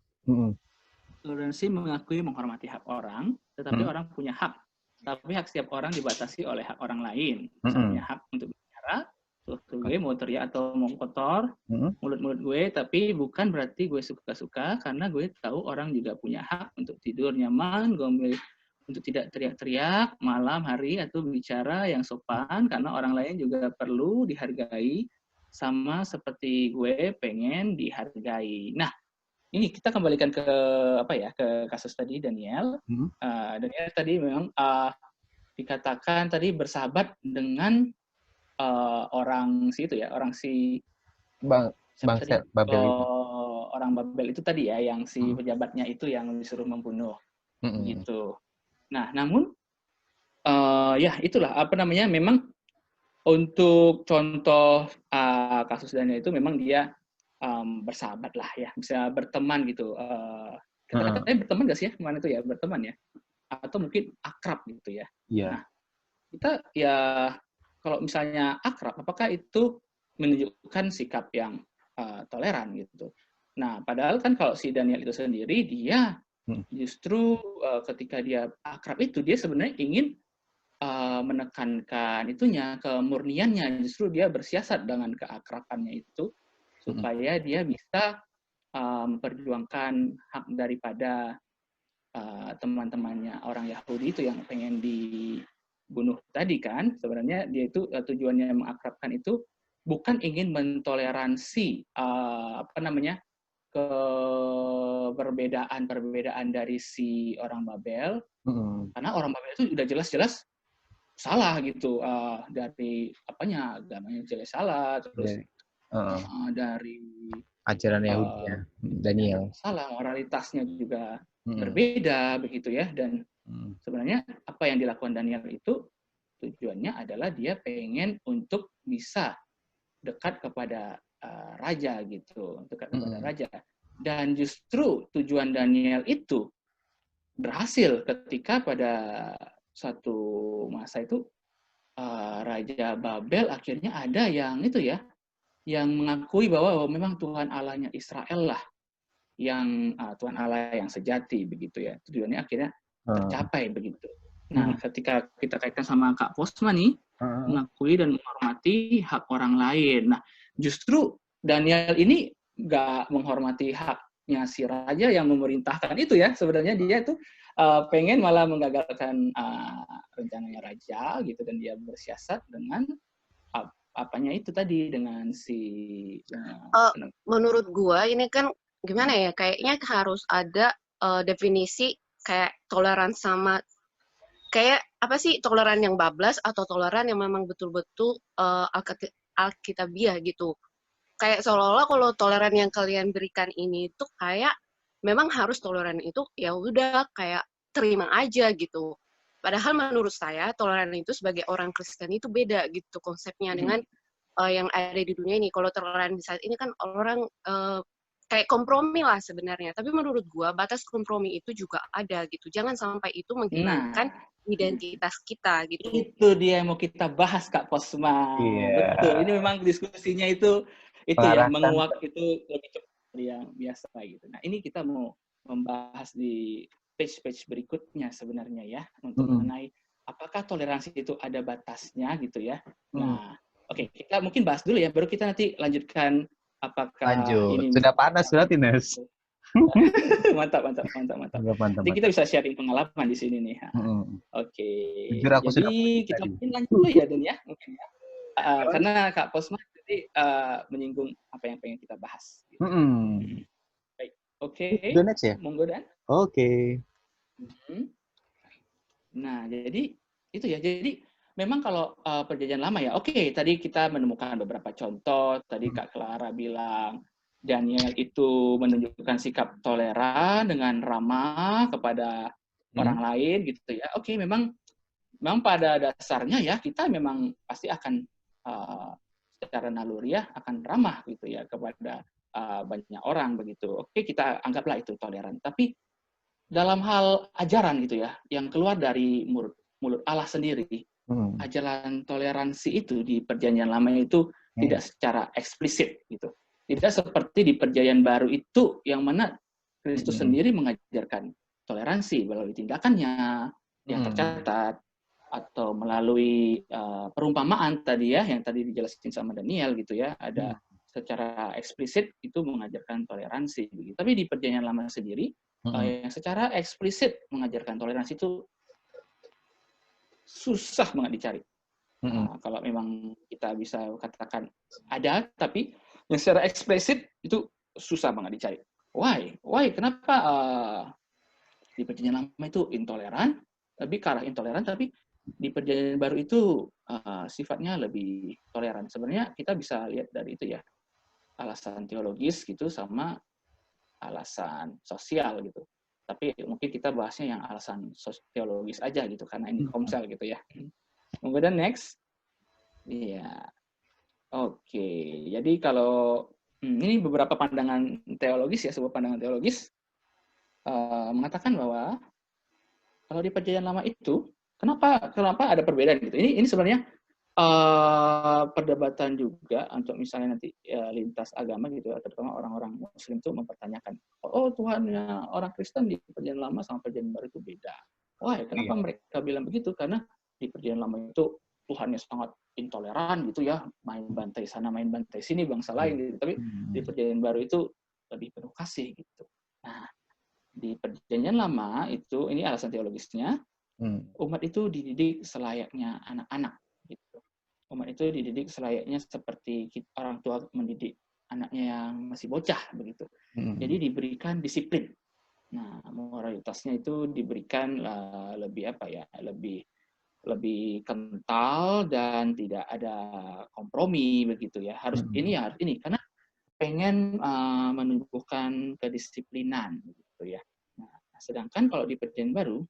Toleransi mengakui menghormati hak orang, tetapi orang punya hak. Tapi hak setiap orang dibatasi oleh hak orang lain. Misalnya hak untuk bicara, tuh gue mau teriak atau mau kotor, mulut-mulut gue, tapi bukan berarti gue suka-suka, karena gue tahu orang juga punya hak untuk tidur nyaman, gue untuk tidak teriak-teriak malam hari atau bicara yang sopan, karena orang lain juga perlu dihargai, sama seperti gue pengen dihargai. Nah, ini kita kembalikan ke ke kasus tadi Daniel. Daniel tadi memang dikatakan tadi bersahabat dengan orang Bangsa Babel itu. Orang Babel itu tadi ya, yang si pejabatnya itu yang disuruh membunuh gitu. Nah, namun ya itulah memang untuk contoh kasus Daniel itu memang dia bersahabat lah ya, bisa berteman gitu. Kata-katanya berteman gak sih ya kemana itu ya, berteman ya, atau mungkin akrab gitu ya. Iya. Nah, kita ya kalau misalnya akrab, apakah itu menunjukkan sikap yang toleran gitu. Nah, padahal kan kalau si Daniel itu sendiri, dia justru ketika dia akrab itu, dia sebenarnya ingin menekankan kemurniannya, justru dia bersiasat dengan keakrabannya itu supaya dia bisa memperjuangkan hak daripada teman-temannya orang Yahudi itu yang pengen dibunuh tadi kan. Sebenarnya dia itu tujuannya mengakrabkan itu bukan ingin mentoleransi perbedaan dari si orang Babel, karena orang Babel itu udah jelas-jelas salah gitu, dari agamanya jelas salah, terus dari ajaran Yahudinya Daniel salah, moralitasnya juga berbeda begitu ya. Dan sebenarnya apa yang dilakukan Daniel itu tujuannya adalah dia pengen untuk bisa dekat kepada raja gitu, dekat kepada raja. Dan justru tujuan Daniel itu berhasil ketika pada suatu masa itu Raja Babel akhirnya ada yang yang mengakui bahwa memang Tuhan Allahnya Israel lah yang Tuhan Allah yang sejati begitu ya. Tujuannya akhirnya tercapai begitu. Nah, ketika kita kaitkan sama Kak Posma nih, mengakui dan menghormati hak orang lain. Nah, justru Daniel ini nggak menghormati haknya si raja yang memerintahkan itu ya. Sebenarnya dia itu pengen malah menggagalkan rencananya raja gitu, dan dia bersiasat dengan menurut gua ini kan gimana ya, kayaknya harus ada definisi kayak toleran sama kayak apa sih, toleran yang bablas atau toleran yang memang betul-betul alkitabiah gitu. Kayak seolah-olah kalau toleran yang kalian berikan ini tuh kayak memang harus toleran itu ya udah kayak terima aja gitu. Padahal menurut saya toleran itu sebagai orang Kristen itu beda gitu konsepnya dengan yang ada di dunia ini. Kalau toleran di saat ini kan orang kayak kompromi lah sebenarnya. Tapi menurut gua batas kompromi itu juga ada gitu. Jangan sampai itu menghilangkan Nah, identitas kita gitu. itu dia yang mau kita bahas Kak Posma. Iya. Betul. Ini memang diskusinya itu ya Mengarahkan menguak itu lebih cepat dari yang biasa gitu. Nah, ini kita mau membahas di page-page berikutnya sebenarnya ya untuk mengenai apakah toleransi itu ada batasnya gitu ya. Nah, oke, kita mungkin bahas dulu ya, baru kita nanti lanjutkan apakah lanjut. ini Sudah panas berarti, Nes. mantap. Mantap. Nanti kita bisa sharing pengalaman di sini nih. Oke, Jujur aku sudah jadi kita tadi. mungkin lanjut dulu ya, Dan ya, mungkin ya. Karena Kak Posma tadi menyinggung apa yang pengen kita bahas. Gitu. Baik, oke. Udah next ya? Monggo Dan. Oke. Nah, jadi itu ya. Jadi memang kalau perjanjian lama ya, oke. Tadi kita menemukan beberapa contoh. Tadi Kak Clara bilang Daniel itu menunjukkan sikap toleran dengan ramah kepada orang lain gitu ya. Oke, memang pada dasarnya ya kita memang pasti akan secara naluriah akan ramah gitu ya kepada banyak orang begitu. Oke, kita anggaplah itu toleran. Tapi dalam hal ajaran gitu ya, yang keluar dari mulut Allah sendiri, ajaran toleransi itu di Perjanjian Lama itu tidak secara eksplisit gitu. Tidak seperti di Perjanjian Baru itu yang mana Kristus sendiri mengajarkan toleransi melalui tindakannya yang tercatat atau melalui perumpamaan tadi ya yang tadi dijelasin sama Daniel gitu ya, ada secara eksplisit itu mengajarkan toleransi begitu. Tapi di Perjanjian Lama sendiri yang secara eksplisit mengajarkan toleransi itu susah banget dicari. Kalau memang kita bisa katakan ada, tapi yang secara eksplisit itu susah banget dicari. Why? Kenapa di Perjanjian Lama itu intoleran, lebih ke arah intoleran, tapi di Perjanjian Baru itu sifatnya lebih toleran. Sebenarnya kita bisa lihat dari itu ya, alasan teologis gitu sama alasan sosial gitu. Tapi mungkin kita bahasnya yang alasan teologis aja gitu karena ini komsel gitu ya. Kemudian next. Iya. Oke. Jadi kalau ini beberapa pandangan teologis ya, sebuah pandangan teologis mengatakan bahwa kalau di Perjanjian Lama itu kenapa ada perbedaan gitu. Ini sebenarnya perdebatan juga untuk misalnya nanti lintas agama gitu, terutama orang-orang Muslim itu mempertanyakan, Tuhannya orang Kristen di Perjanjian Lama sama Perjanjian Baru itu beda. Kenapa mereka bilang begitu? Karena di Perjanjian Lama itu Tuhannya sangat intoleran gitu ya, main bantai sana, main bantai sini, bangsa lain gitu. Tapi di Perjanjian Baru itu lebih penuh kasih gitu. Nah, di Perjanjian Lama itu, ini alasan teologisnya, umat itu dididik selayaknya anak-anak. Gitu. Umat itu dididik selayaknya seperti orang tua mendidik anaknya yang masih bocah begitu. Jadi diberikan disiplin. Nah, moralitasnya itu diberikan lebih lebih kental dan tidak ada kompromi begitu ya. Harus ini karena pengen menumbuhkan kedisiplinan begitu ya. Nah, sedangkan kalau di Perjanjian Baru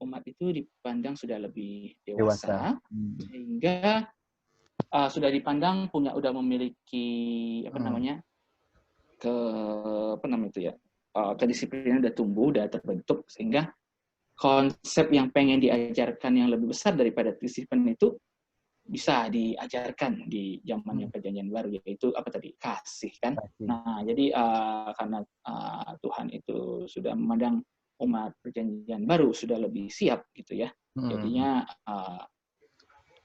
umat itu dipandang sudah lebih dewasa. Sehingga sudah dipandang udah memiliki kedisiplinan udah tumbuh, udah terbentuk, sehingga konsep yang pengen diajarkan yang lebih besar daripada disiplin itu bisa diajarkan di zamannya Perjanjian Baru, yaitu kasih kan. Nah, jadi karena Tuhan itu sudah memandang umat Perjanjian Baru sudah lebih siap gitu ya. Jadinya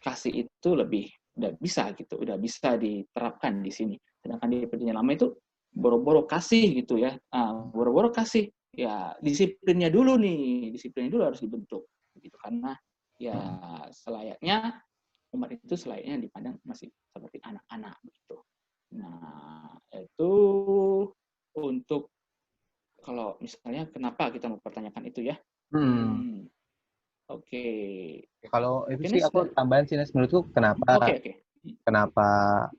kasih itu udah bisa diterapkan di sini. Sedangkan di Perjanjian Lama itu boro-boro kasih gitu ya. Boro-boro kasih ya, disiplinnya dulu harus dibentuk gitu, karena ya selayaknya umat itu selayaknya dipandang masih seperti anak-anak gitu. Nah, itu untuk kalau misalnya kenapa kita mempertanyakan itu ya. Oke. Kalau itu sih aku tambahan sih, Nes, menurutku kenapa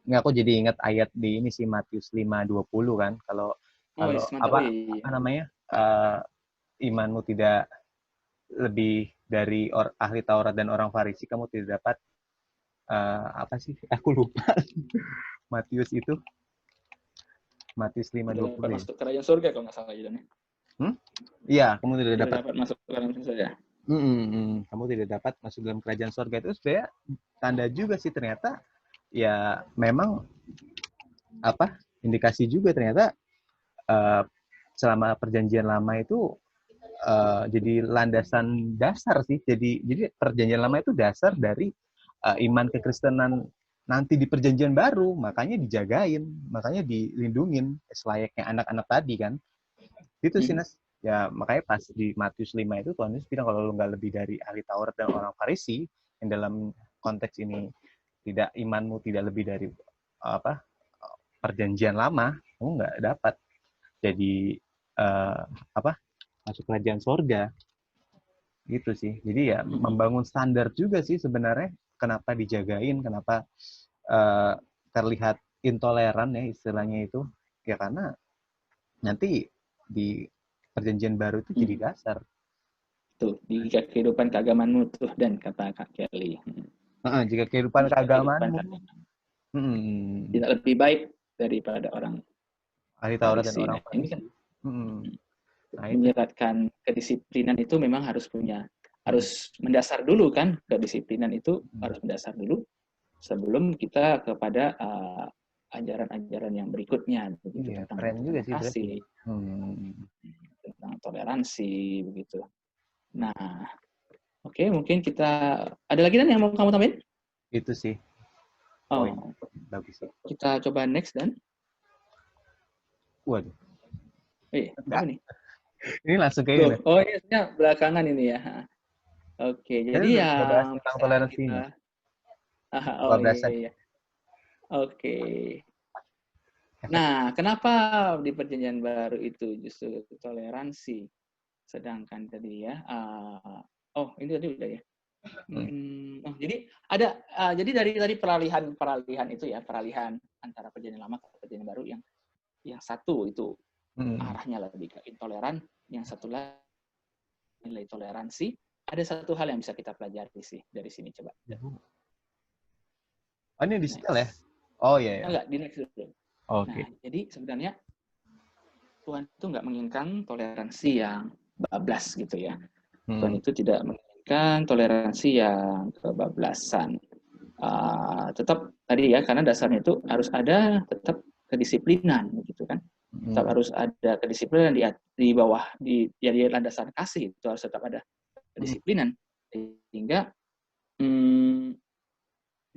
ini aku jadi ingat ayat di ini sih, Matius 5:20 kan. Kalau imanmu tidak lebih dari ahli Taurat dan orang Farisi, kamu tidak dapat aku lupa. Matius itu Matius Tidak 5:20 dapat ya. masuk kerajaan surga kalau nggak salah ya. Iya, kamu tidak Tidak dapat dapat masuk kerajaan surga. kamu tidak dapat masuk dalam kerajaan surga. Itu sebenarnya tanda juga sih ternyata ya memang indikasi juga ternyata selama perjanjian lama itu jadi landasan dasar sih. Jadi perjanjian lama itu dasar dari iman kekristenan nanti di perjanjian baru, makanya dijagain, makanya dilindungin selayaknya anak-anak tadi kan. Itu sih Nas. Ya makanya pas di Matius 5 itu Tuhan Yesus bilang kalau lu nggak lebih dari ahli Taurat dan orang Farisi, yang dalam konteks ini tidak imanmu tidak lebih dari perjanjian lama, kamu nggak dapat jadi masuk kerajaan sorga gitu sih. Jadi ya membangun standar juga sih sebenarnya kenapa dijagain, kenapa terlihat intoleran ya istilahnya itu ya karena nanti di perjanjian baru itu jadi dasar. Tuh, di kehidupan keagamanmu tuh dan kata Kak Kelly. Jika kehidupan keagamanmu tidak lebih baik daripada orang ahli Taurat dan orang Farisi. Nah, ini kan menyeratkan kedisiplinan itu memang harus mendasar dulu kan. Kedisiplinan itu harus mendasar dulu sebelum kita kepada ajaran-ajaran yang berikutnya begitu, iya, tentang keren juga sih kasih, tentang toleransi begitu. Nah, oke, mungkin kita ada lagi yang mau kamu tambahin? Itu sih. Bagus sih. Kita coba next dan. Waduh. Apa nih? Ini langsung kayak ini. Oh iya, belakangan ini ya. Oke, jadi yang tentang toleransi. iya. Oke. Nah, kenapa di perjanjian baru itu justru toleransi, sedangkan tadi ya, ini tadi udah ya. Jadi ada, jadi dari peralihan itu ya, peralihan antara perjanjian lama ke perjanjian baru yang satu itu arahnya lebih ke intoleran, yang satu lagi nilai toleransi. Ada satu hal yang bisa kita pelajari sih dari sini, coba. Ini di setel ya? Oh iya. Enggak, di next dulu. Oke. Nah, jadi sebenarnya Tuhan itu nggak menginginkan toleransi yang bablas gitu ya. Tuhan itu tidak menginginkan toleransi yang kebablasan. Tetap tadi ya, karena dasarnya itu harus ada tetap kedisiplinan gitu kan. Tetap harus ada kedisiplinan di bawah di landasan kasih, itu harus tetap ada kedisiplinan sehingga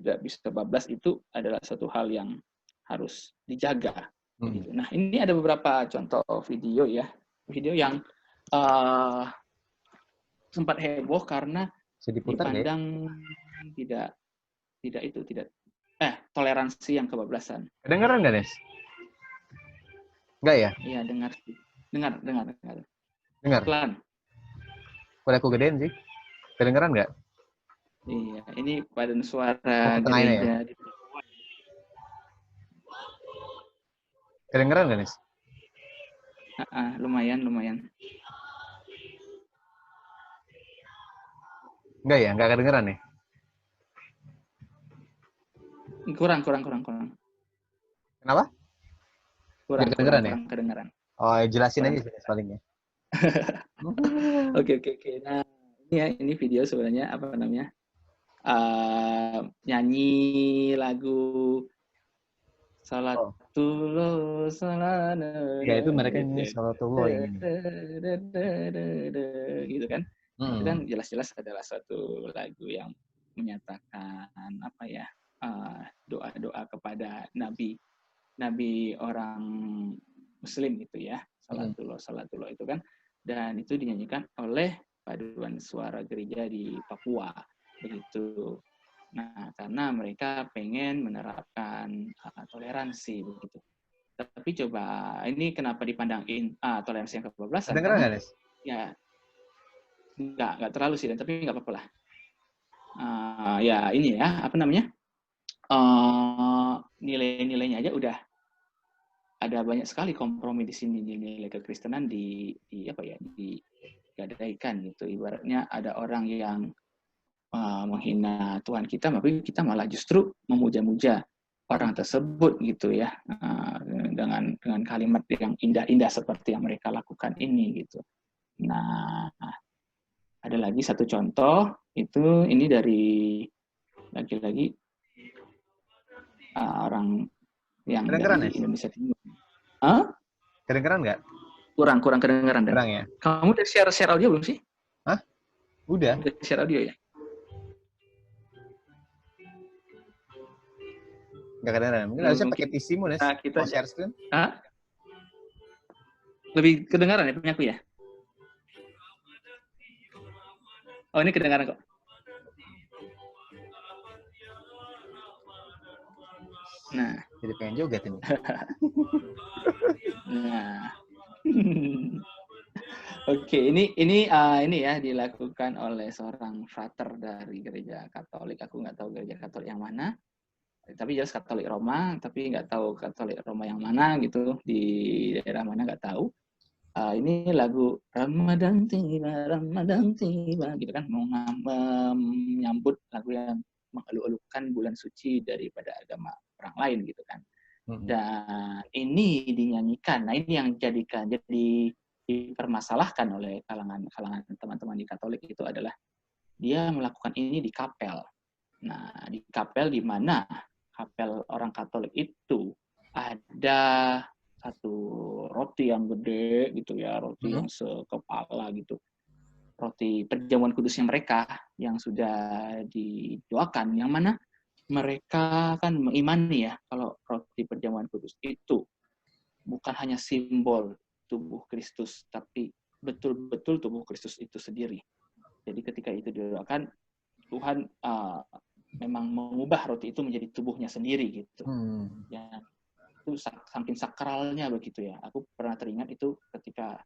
tidak bisa bablas. Itu adalah satu hal yang harus dijaga. Gitu. Nah, ini ada beberapa contoh video ya, video yang sempat heboh karena dipandang tidak toleransi yang kebablasan. Kedengeran nggak, Nes? Enggak ya? Iya, dengar. Dengar. Pelan. Udah aku gedein sih. Kedengeran nggak? Iya, ini paduan suara Ya? gereja. Kedengeran nggak, Nes? Lumayan. Enggak ya? Enggak kedengeran nih? Kurang. Kenapa? Kurang kedengeran. Oh, jelasin aja sih palingnya. Oke. Nah, ini video sebenarnya apa namanya? Nyanyi lagu Salatullah salana. Ya itu mereka nyanyi Salatullah ini. Gitu kan? Itu kan jelas-jelas adalah suatu lagu yang menyatakan apa ya? Doa-doa kepada nabi orang Muslim gitu ya. Salatullah itu kan, dan itu dinyanyikan oleh paduan suara gereja di Papua begitu. Nah, karena mereka pengen menerapkan toleransi begitu. Tapi coba ini kenapa dipandangin toleransi yang kebablasan? Dengar nggak, Nes? Ya, nggak terlalu sih, tapi nggak apa-apa lah. Ya ini ya, apa namanya? Nilai-nilainya aja udah ada banyak sekali kompromi di sini, nilai kekristenan digadaikan gitu. Ibaratnya ada orang yang menghina Tuhan kita, tapi kita malah justru memuja-muja orang tersebut gitu ya, dengan kalimat yang indah-indah seperti yang mereka lakukan ini gitu. Nah, ada lagi satu contoh itu ini dari lagi-lagi orang yang Kedengeran dari ya? Indonesia Timur. Hah? Kedengeran nggak? Kurang kedengaran dan. Kurang ya? Kamu udah share audio belum sih? Hah? Udah. Udah share audio ya? Nggak kedengeran. Mungkin harusnya pakai PC-mu, Nes. Nah, kita Mau share screen? Hah? Lebih kedengaran ya punya aku ya? Oh, ini kedengaran kok. Nah, jadi pengen joget ini. Nah, oke, ini ya dilakukan oleh seorang frater dari gereja Katolik. Aku nggak tahu gereja Katolik yang mana, tapi jelas Katolik Roma, tapi nggak tahu Katolik Roma yang mana gitu, di daerah mana nggak tahu. Ini lagu Ramadan tiba gitu kan, mau menyambut lagu yang mengeluh-elukan bulan suci daripada agama orang lain gitu kan. Dan ini dinyanyikan. Nah, ini yang jadi dipermasalahkan oleh kalangan teman-teman di Katolik itu adalah dia melakukan ini di kapel. Nah, di kapel di mana kapel orang Katolik itu ada satu roti yang gede gitu ya, roti yang sekepala gitu. Roti perjamuan kudusnya mereka yang sudah didoakan, yang mana mereka kan mengimani ya kalau roti perjamuan kudus itu bukan hanya simbol tubuh Kristus, tapi betul-betul tubuh Kristus itu sendiri. Jadi ketika itu didoakan, Tuhan memang mengubah roti itu menjadi tubuhnya sendiri gitu. Ya, itu saking sakralnya begitu ya. Aku pernah teringat itu ketika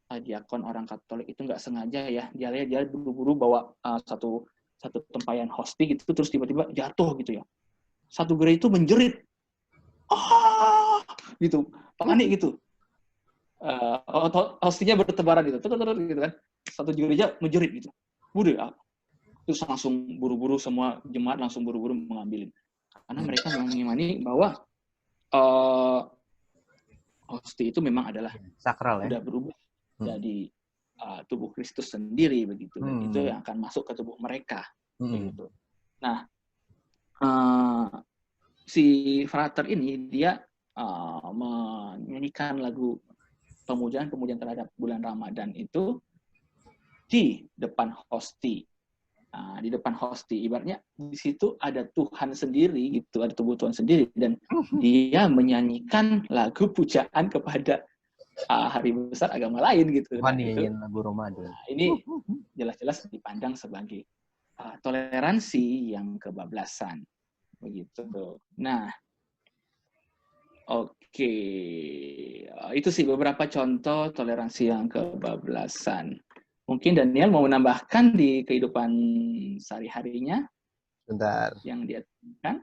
diakon orang Katolik itu nggak sengaja ya, dia buru-buru bawa satu tempayan hosti gitu, terus tiba-tiba jatuh gitu ya. Satu gereja itu menjerit, gitu, panik gitu. Hostinya bertebaran gitu, gitu kan. Satu gereja menjerit gitu. Terus langsung buru-buru semua jemaat langsung buru-buru mengambilin. Karena mereka memang mengimani bahwa hosti itu memang adalah sakral ya. Udah berubah jadi tubuh Kristus sendiri begitu. Dan itu yang akan masuk ke tubuh mereka begitu. Nah, si frater ini dia menyanyikan lagu pemujaan terhadap bulan Ramadan itu di depan hosti. Nah, di depan hosti, ibaratnya di situ ada Tuhan sendiri gitu, ada tubuh Tuhan sendiri, dan dia menyanyikan lagu pujaan kepada hari besar agama lain gitu. Tuhan nyanyiin lagu Ramadan. Nah, ini jelas-jelas dipandang sebagai toleransi yang kebablasan begitu. Nah, oke, itu sih beberapa contoh toleransi yang kebablasan. Mungkin Daniel mau menambahkan di kehidupan sehari-harinya. Bentar. Yang dia temukan.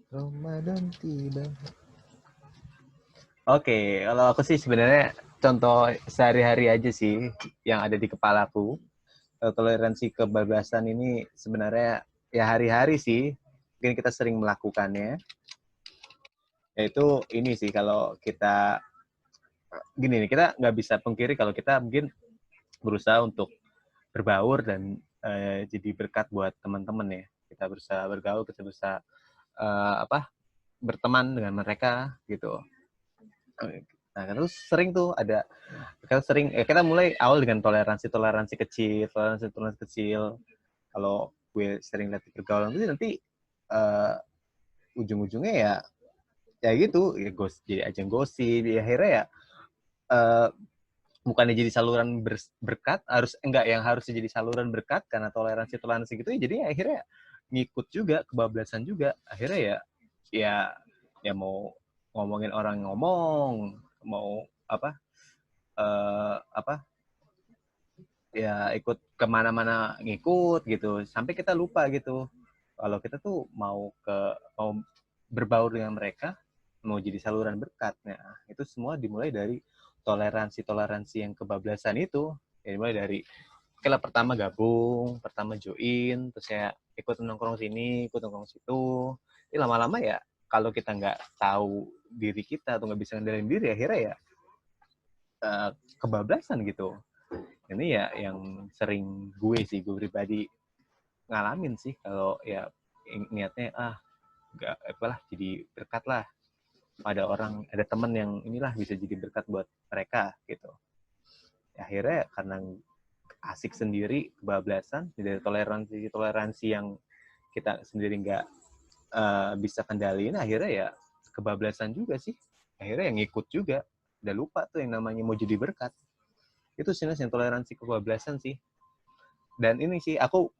Ramadan tiba. Oke, kalau aku sih sebenarnya contoh sehari-hari aja sih yang ada di kepalaku. Toleransi kebablasan ini sebenarnya ya hari-hari sih. Mungkin kita sering melakukannya. Yaitu ini sih, kalau kita gini nih, kita nggak bisa pungkiri kalau kita mungkin berusaha untuk berbaur dan jadi berkat buat teman-teman ya. Kita berusaha bergaul, kita berusaha berteman dengan mereka gitu. Nah, terus sering tuh ada, kita mulai awal dengan toleransi kecil. Kalau gue sering lihat pergaulan itu nanti ujung-ujungnya ya gitu, ya jadi ajang gosip, ya akhirnya ya bukannya jadi saluran berkat, yang harus jadi saluran berkat karena toleransi gitu ya, jadi akhirnya ngikut juga, kebablasan juga. Akhirnya ya mau ngomongin orang ngomong, mau ya ikut kemana-mana ngikut gitu, sampai kita lupa gitu kalau kita tuh mau berbaur dengan mereka, mau jadi saluran berkat. Nah, itu semua dimulai dari toleransi yang kebablasan itu. Ya, dimulai dari oke lah pertama gabung, pertama join, terus ya ikut nongkrong sini, ikut nongkrong situ. Tapi lama-lama ya kalau kita nggak tahu diri kita atau nggak bisa ngendalin diri, akhirnya ya kebablasan gitu. Ini ya yang sering gue pribadi ngalamin sih, kalau ya niatnya nggak apalah jadi berkat lah, ada orang, ada teman yang inilah bisa jadi berkat buat mereka gitu. Ya, akhirnya karena asik sendiri, kebablasan dari toleransi yang kita sendiri nggak bisa kendaliin, akhirnya ya kebablasan juga sih, akhirnya yang ngikut juga, udah lupa tuh yang namanya mau jadi berkat. Itu sih yang toleransi kebablasan sih. Dan ini sih aku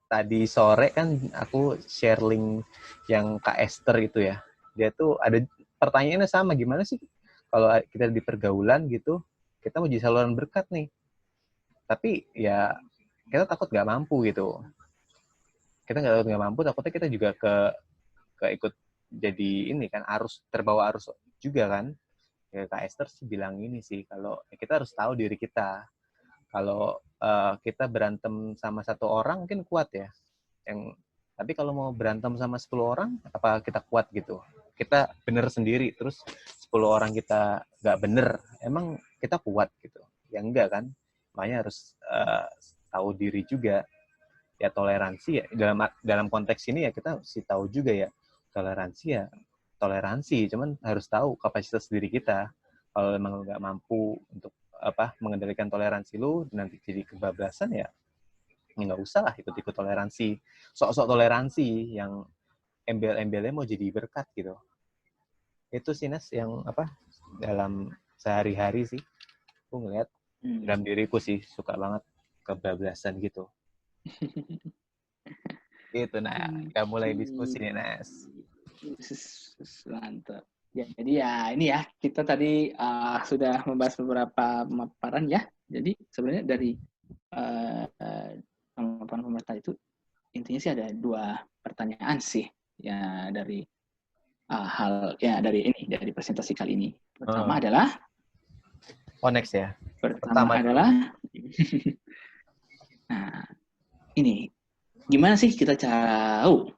tadi sore kan aku share link yang Kak Esther itu ya, dia tuh ada pertanyaannya sama, gimana sih kalau kita di pergaulan gitu, kita mau jadi saluran berkat nih, tapi ya kita takut nggak mampu gitu. Kita nggak mampu, takutnya kita juga ke ikut jadi ini kan, terbawa arus juga kan. Ya, Kak Esther sih bilang ini sih, kalau kita harus tahu diri kita. Kalau kita berantem sama 1 orang mungkin kuat ya. Tapi kalau mau berantem sama 10 orang, apa kita kuat gitu? Kita bener sendiri, terus 10 orang kita nggak bener, emang kita kuat gitu? Ya enggak kan? Makanya harus tahu diri juga. Ya toleransi ya, dalam konteks ini ya kita mesti tahu juga ya, toleransi, cuman harus tahu kapasitas diri kita. Kalau memang nggak mampu untuk mengendalikan toleransi lu, nanti jadi kebablasan ya nggak usah lah ikut-ikut toleransi, sok-sok toleransi yang embel-embelnya mau jadi berkat gitu. Itu sih Nes yang dalam sehari-hari sih aku ngeliat dalam diriku sih, suka banget kebablasan gitu. Gitu. Nah, kita mulai diskusi nih Nes. Mantap. Jadi ya ini ya, kita tadi sudah membahas beberapa pemaparan ya. Jadi sebenarnya dari pemaparan pemerintah itu intinya sih ada 2 pertanyaan sih ya, dari dari presentasi kali ini. Pertama adalah next ya. Pertama adalah nah, ini gimana sih kita tahu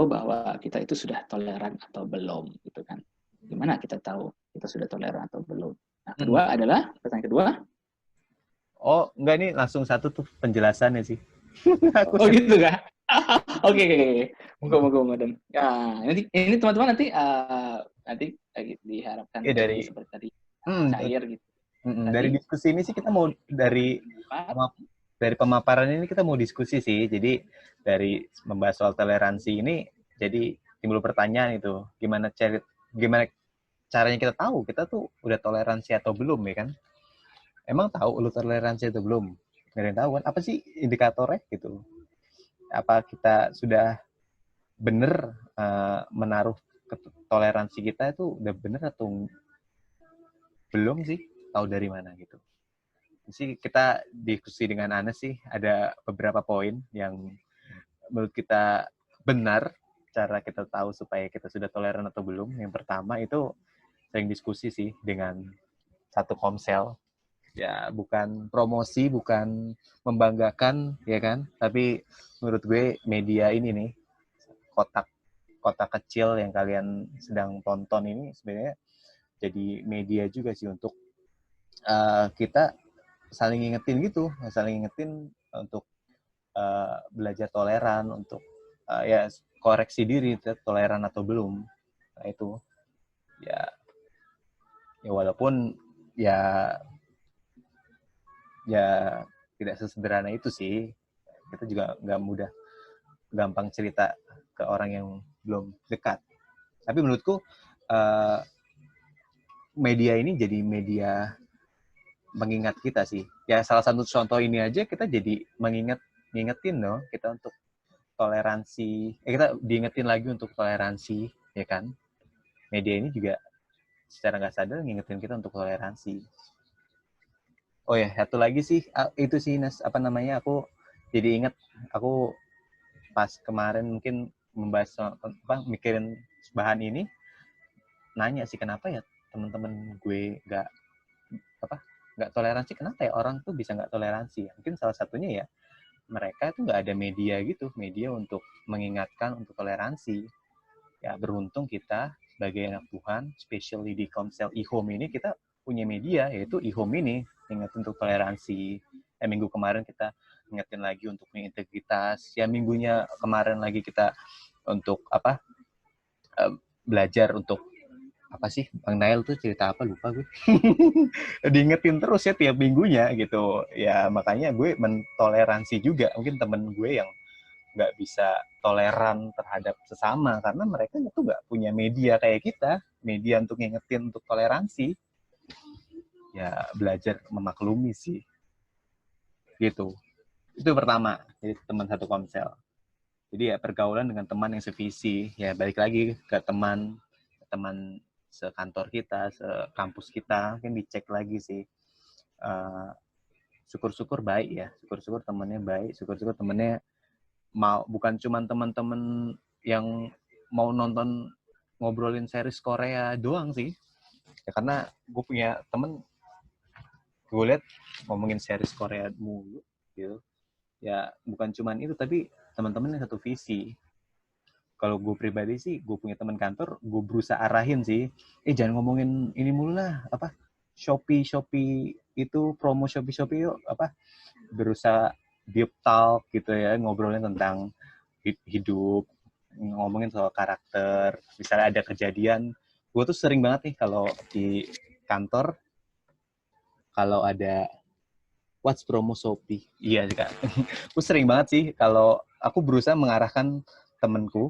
bahwa kita itu sudah toleran atau belum gitu kan. Gimana kita tahu kita sudah toleran atau belum? Nah, pertanyaan kedua. Oh, enggak, ini langsung satu tuh penjelasannya sih. Oh gitu kan? Oke. Moga-moga dan ya, ini teman-teman nanti diharapkan dari seperti tadi cair gitu. Dari diskusi ini sih kita mau dari pemaparan ini kita mau diskusi sih. Jadi dari membahas soal toleransi ini, jadi timbul pertanyaan itu, gimana caranya kita tahu kita tuh udah toleransi atau belum ya kan? Emang tahu lu toleransi atau belum? Nggak ada yang tahu kan? Apa sih indikatornya gitu? Apa kita sudah bener menaruh toleransi kita itu udah bener atau belum sih? Tahu dari mana gitu? Jadi kita diskusi dengan Anes sih, ada beberapa poin yang menurut kita benar cara kita tahu supaya kita sudah toleran atau belum. Yang pertama itu sering diskusi sih dengan satu Komsel. Ya, bukan promosi, bukan membanggakan, ya kan? Tapi menurut gue media ini nih, kotak kecil yang kalian sedang tonton ini sebenarnya jadi media juga sih untuk kita saling ngingetin untuk belajar toleran, untuk ya koreksi diri, toleran atau belum. Nah itu ya walaupun ya tidak sesederhana itu sih, kita juga nggak gampang cerita ke orang yang belum dekat. Tapi menurutku media ini jadi media mengingat kita sih. Ya salah satu contoh ini aja, kita jadi ngingetin dong kita untuk toleransi. Kita diingetin lagi untuk toleransi, ya kan? Media ini juga secara nggak sadar ngingetin kita untuk toleransi. Oh ya, satu lagi sih, itu sih Nas, aku jadi ingat, aku pas kemarin mungkin membahas mikirin bahan ini, nanya sih kenapa ya teman-teman gue nggak toleransi. Kenapa ya orang tuh bisa nggak toleransi? Mungkin salah satunya ya mereka itu nggak ada media gitu, media untuk mengingatkan untuk toleransi. Ya beruntung kita sebagai anak Tuhan, especially di Komsel e-home ini, kita punya media, yaitu e-home ini, ingat untuk toleransi. Minggu kemarin kita ingetin lagi untuk integritas. Ya minggunya kemarin lagi kita untuk belajar untuk apa sih, Bang Nail tuh cerita apa lupa gue. Diingetin terus ya tiap minggunya gitu. Ya makanya gue mentoleransi juga mungkin temen gue yang nggak bisa toleran terhadap sesama karena mereka tuh nggak punya media kayak kita, media untuk ngingetin untuk toleransi. Ya belajar memaklumi sih. Gitu. Itu pertama, jadi teman satu Komsel. Jadi ya pergaulan dengan teman yang sevisi, ya balik lagi ke teman sekantor kita, sekampus kita, mungkin dicek lagi sih. Syukur-syukur baik ya, syukur-syukur temennya baik, syukur-syukur temennya mau, bukan cuma teman-teman yang mau nonton ngobrolin series Korea doang sih. Ya karena gue punya temen, gue lihat ngomongin series Korea mulu gitu. Ya bukan cuma itu, tapi teman-teman yang satu visi. Kalau gue pribadi sih, gue punya teman kantor, gue berusaha arahin sih, jangan ngomongin ini mulu lah, Shopee itu, promo Shopee yuk, berusaha deep talk gitu ya, ngobrolin tentang hidup, ngomongin soal karakter, misalnya ada kejadian, gue tuh sering banget nih kalau di kantor, kalau ada what's promo Shopee, iya Kak, gue sering banget sih kalau aku berusaha mengarahkan temenku,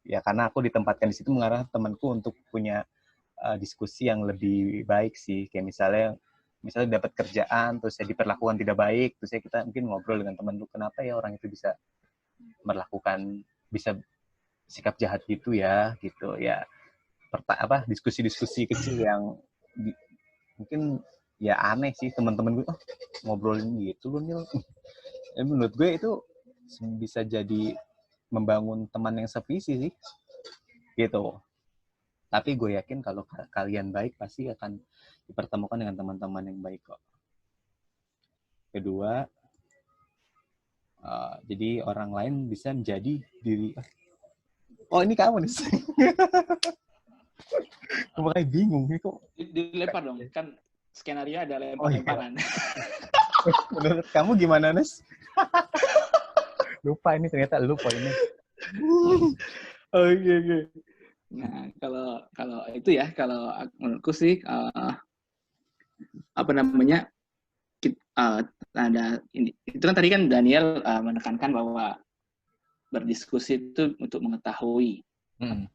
ya karena aku ditempatkan di situ mengarahkan temanku untuk punya diskusi yang lebih baik sih. Kayak misalnya dapat kerjaan terus saya diperlakukan tidak baik, terus kita mungkin ngobrol dengan temanku, kenapa ya orang itu bisa bisa sikap jahat gitu ya, diskusi-diskusi kecil yang mungkin ya aneh sih teman-teman gue, ngobrolin gitu loh Nil. Menurut gue itu bisa jadi membangun teman yang sevisi sih, gitu. Tapi gue yakin kalau kalian baik pasti akan dipertemukan dengan teman-teman yang baik kok. Kedua, jadi orang lain bisa menjadi diri. Oh ini kamu nih. Gue makanya bingung nih kok. Dilempar dong, kan skenario ada lempar-lemparan. Menurut kamu gimana, Nes? Lupa ini ternyata lu poinnya. Oke. Nah, kalau itu ya, kalau menurutku sih ada ini. Itu kan tadi kan Daniel menekankan bahwa berdiskusi itu untuk mengetahui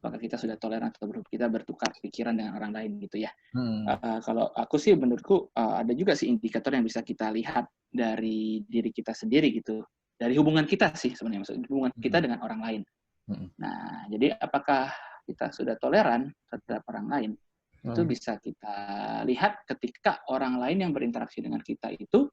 apakah kita sudah toleran atau kita bertukar pikiran dengan orang lain gitu ya. Kalau aku sih menurutku ada juga sih indikator yang bisa kita lihat dari diri kita sendiri gitu. Dari hubungan kita sih sebenarnya, maksudnya hubungan kita dengan orang lain. Nah, jadi apakah kita sudah toleran terhadap orang lain? Itu bisa kita lihat ketika orang lain yang berinteraksi dengan kita itu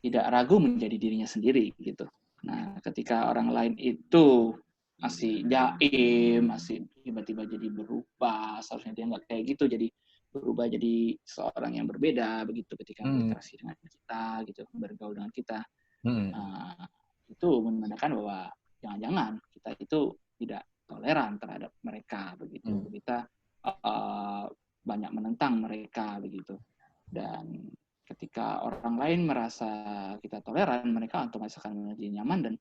tidak ragu menjadi dirinya sendiri gitu. Nah, ketika orang lain itu masih jaim, masih tiba-tiba jadi berubah, seharusnya dia nggak kayak gitu, jadi berubah jadi seorang yang berbeda begitu ketika berinteraksi dengan kita gitu, bergaul dengan kita. Itu menandakan bahwa jangan-jangan kita itu tidak toleran terhadap mereka begitu. Kita banyak menentang mereka begitu. Dan ketika orang lain merasa kita toleran, mereka otomatis akan menjadi nyaman dan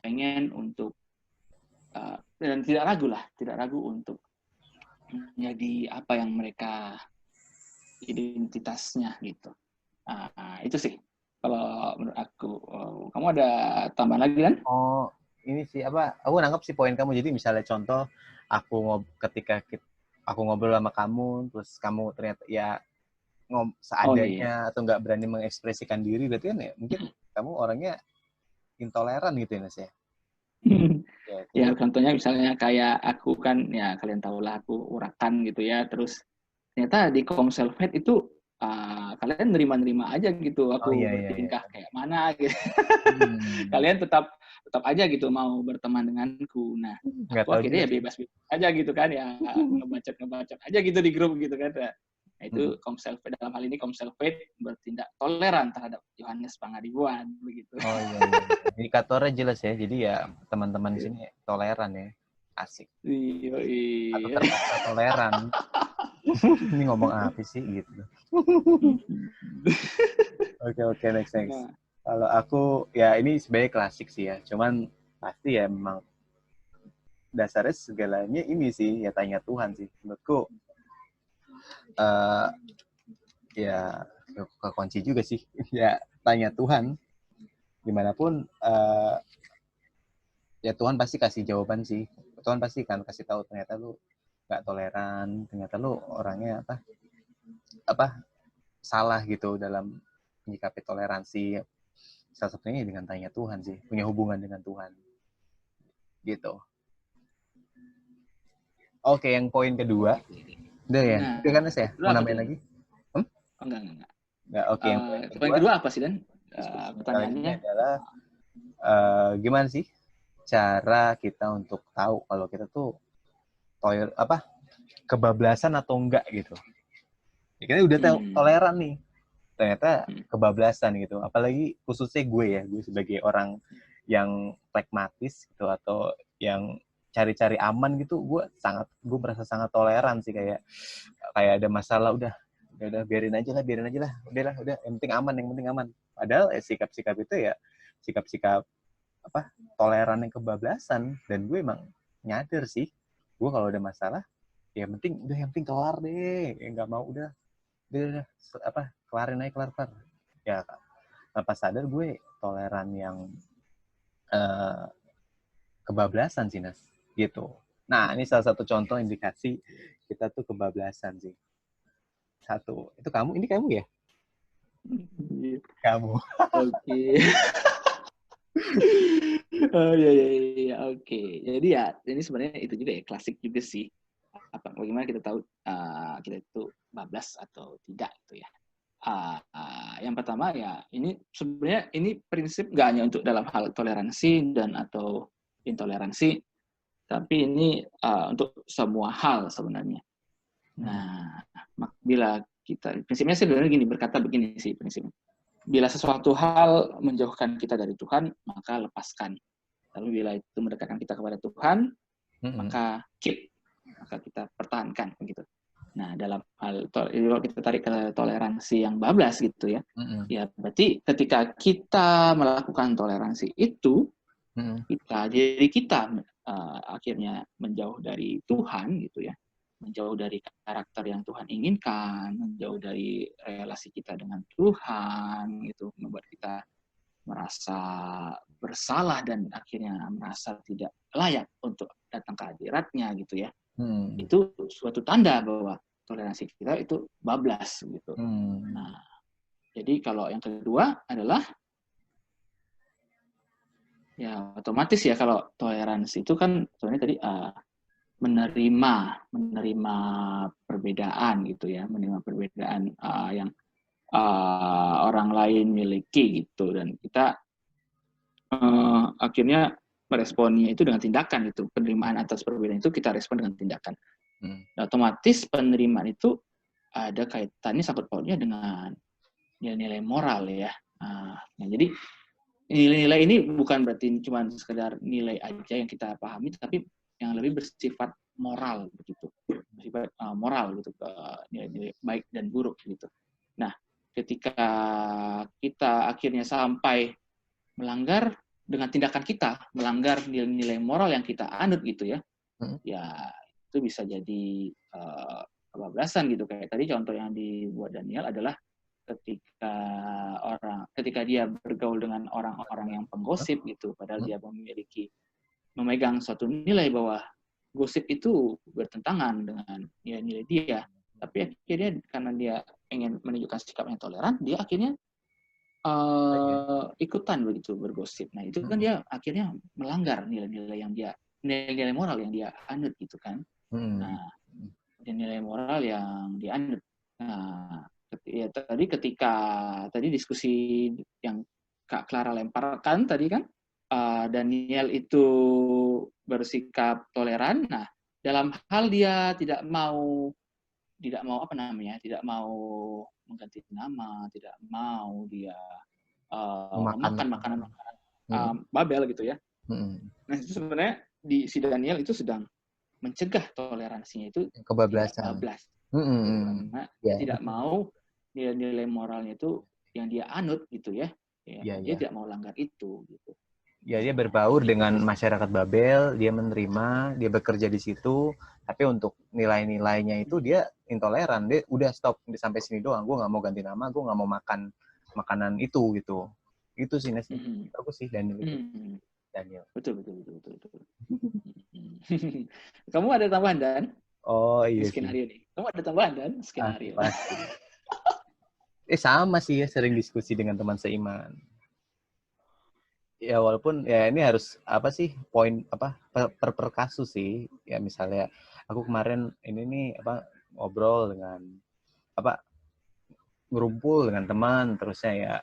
pengen untuk dan tidak ragu untuk menjadi apa yang mereka identitasnya gitu. Itu sih kalau menurut aku. Kamu ada tambahan lagi kan? Oh, ini sih aku nangkep sih poin kamu. Jadi misalnya contoh ketika aku ngobrol sama kamu, terus kamu ternyata ya seadanya atau nggak berani mengekspresikan diri, berarti kan ya mungkin kamu orangnya intoleran gitu ya, Mas ya? Ya, contohnya misalnya kayak aku kan, ya kalian tahulah aku urakan gitu ya, terus ternyata di Komselvet itu kalian nerima aja gitu, aku bertingkah kayak mana gitu. Kalian tetap aja gitu mau berteman denganku. Nah, aku akhirnya ya bebas aja gitu kan, ya ngebacot aja gitu di grup gitu kan. Yaitu kaum self-hate, dalam hal ini kaum self-hate bertindak toleran terhadap Yohanes Pangaribuan begitu. Oh iya. Indikatornya jelas ya. Jadi ya teman-teman di sini toleran ya. Asik. Iya. Atau terpaksa toleran. Ini ngomong apa sih gitu. Oke, next. Nah, Kalau aku ya ini sebenarnya klasik sih ya. Cuman pasti ya memang dasarnya segalanya ini sih ya tanya Tuhan sih. Menurutku ya kekunci juga sih. Ya tanya Tuhan. Dimanapun ya Tuhan pasti kasih jawaban sih. Tuhan pasti kan kasih tahu ternyata lu nggak toleran, ternyata lu orangnya apa salah gitu dalam menyikapi toleransi. Salah satunya dengan tanya Tuhan sih, punya hubungan dengan Tuhan gitu. Oke, yang poin kedua udah ya, nah, udah kan saya mau nambahin lagi? Oh, enggak. Nggak, oke, yang poin kedua apa sih, Dan? Pertanyaannya Pertanyaannya adalah gimana sih cara kita untuk tahu kalau kita tuh kebablasan atau enggak gitu. Ya, kita udah toleran nih, ternyata kebablasan gitu. Apalagi khususnya gue sebagai orang yang pragmatis gitu atau yang cari-cari aman gitu, gue merasa sangat toleran sih, kayak ada masalah udah biarin aja lah, udah yang penting aman. Padahal sikap-sikap itu ya sikap-sikap toleran yang kebablasan, dan gue emang nyadar sih, gue kalau ada masalah ya yang penting kelar deh, nggak mau udah kelarin aja, kelar ya. Tanpa sadar gue toleran yang kebablasan sih, Nas, gitu. Nah, ini salah satu contoh indikasi kita tuh kebablasan sih. Satu, itu kamu, ini kamu ya? Kamu. Oke. Oh iya, oke. Jadi ya, ini sebenarnya itu juga ya, klasik juga sih. Bagaimana kita tahu kita itu bablas atau tidak gitu ya. Yang pertama ya, ini sebenarnya ini prinsip nggak hanya untuk dalam hal toleransi dan atau intoleransi, tapi ini untuk semua hal sebenarnya. Nah, bila prinsipnya sih sebenarnya berkata begini sih prinsipnya. Bila sesuatu hal menjauhkan kita dari Tuhan, maka lepaskan. Lalu bila itu mendekatkan kita kepada Tuhan, maka kita pertahankan begitu. Nah, dalam hal kalau kita tarik ke toleransi yang bablas gitu ya, ya berarti ketika kita melakukan toleransi itu, kita akhirnya menjauh dari Tuhan gitu ya, menjauh dari karakter yang Tuhan inginkan, menjauh dari relasi kita dengan Tuhan, gitu, membuat kita merasa bersalah dan akhirnya merasa tidak layak untuk datang ke hadirat-Nya gitu ya. Itu suatu tanda bahwa toleransi kita itu bablas gitu. Nah, jadi kalau yang kedua adalah ya otomatis ya, kalau toleransi itu kan sebenarnya tadi menerima perbedaan gitu ya, menerima perbedaan yang orang lain miliki gitu, dan kita akhirnya meresponnya itu dengan tindakan itu, penerimaan atas perbedaan itu kita respon dengan tindakan. Nah, otomatis penerimaan itu ada kaitannya sangkut pautnya dengan nilai-nilai moral ya. Jadi nilai-nilai ini bukan berarti cuma sekedar nilai aja yang kita pahami, tapi yang lebih bersifat moral begitu, bersifat moral gitu, nilai-nilai baik dan buruk gitu. Nah, ketika kita akhirnya sampai melanggar dengan tindakan kita, melanggar nilai-nilai moral yang kita anut gitu ya, ya itu bisa jadi kebablasan gitu. Kayak tadi contoh yang dibuat Daniel adalah ketika dia bergaul dengan orang-orang yang penggosip gitu, padahal dia memegang suatu nilai bahwa gosip itu bertentangan dengan nilai-nilai dia, tapi akhirnya karena dia ingin menunjukkan sikap yang toleran, dia akhirnya ikutan begitu bergosip. Nah, itu kan dia akhirnya melanggar nilai-nilai moral yang dia anut gitu kan. Nah, nilai moral yang dia anut. Nah, ya tadi diskusi yang Kak Clara lemparkan tadi kan, Daniel itu bersikap toleran. Nah, dalam hal dia tidak mau tidak mau apa namanya, tidak mau mengganti nama, tidak mau dia memakan makanan Babel gitu ya. Nah itu sebenarnya si Daniel itu sedang mencegah toleransinya itu Kebablasan. tidak bablas. Karena dia tidak mau nilai moralnya itu yang dia anut gitu ya. Dia tidak mau langgar itu gitu. Ya, dia berbaur dengan masyarakat Babel, dia menerima, dia bekerja di situ, tapi untuk nilai-nilainya itu dia intoleran, dia udah stop sampai sini doang, gue nggak mau ganti nama, gue nggak mau makan makanan itu gitu. Itu sih Nes, bagus sih Daniel itu. Daniel. Betul. Kamu ada tambahan Dan? Oh iya sih. Skenario nih. Kamu ada tambahan Dan? Skenario. Pasti. Sama sih ya, sering diskusi dengan teman seiman. Ya walaupun ya ini harus apa sih poin apa per kasus sih ya, misalnya aku kemarin ini nih apa ngobrol dengan apa ngerumpul dengan teman terusnya ya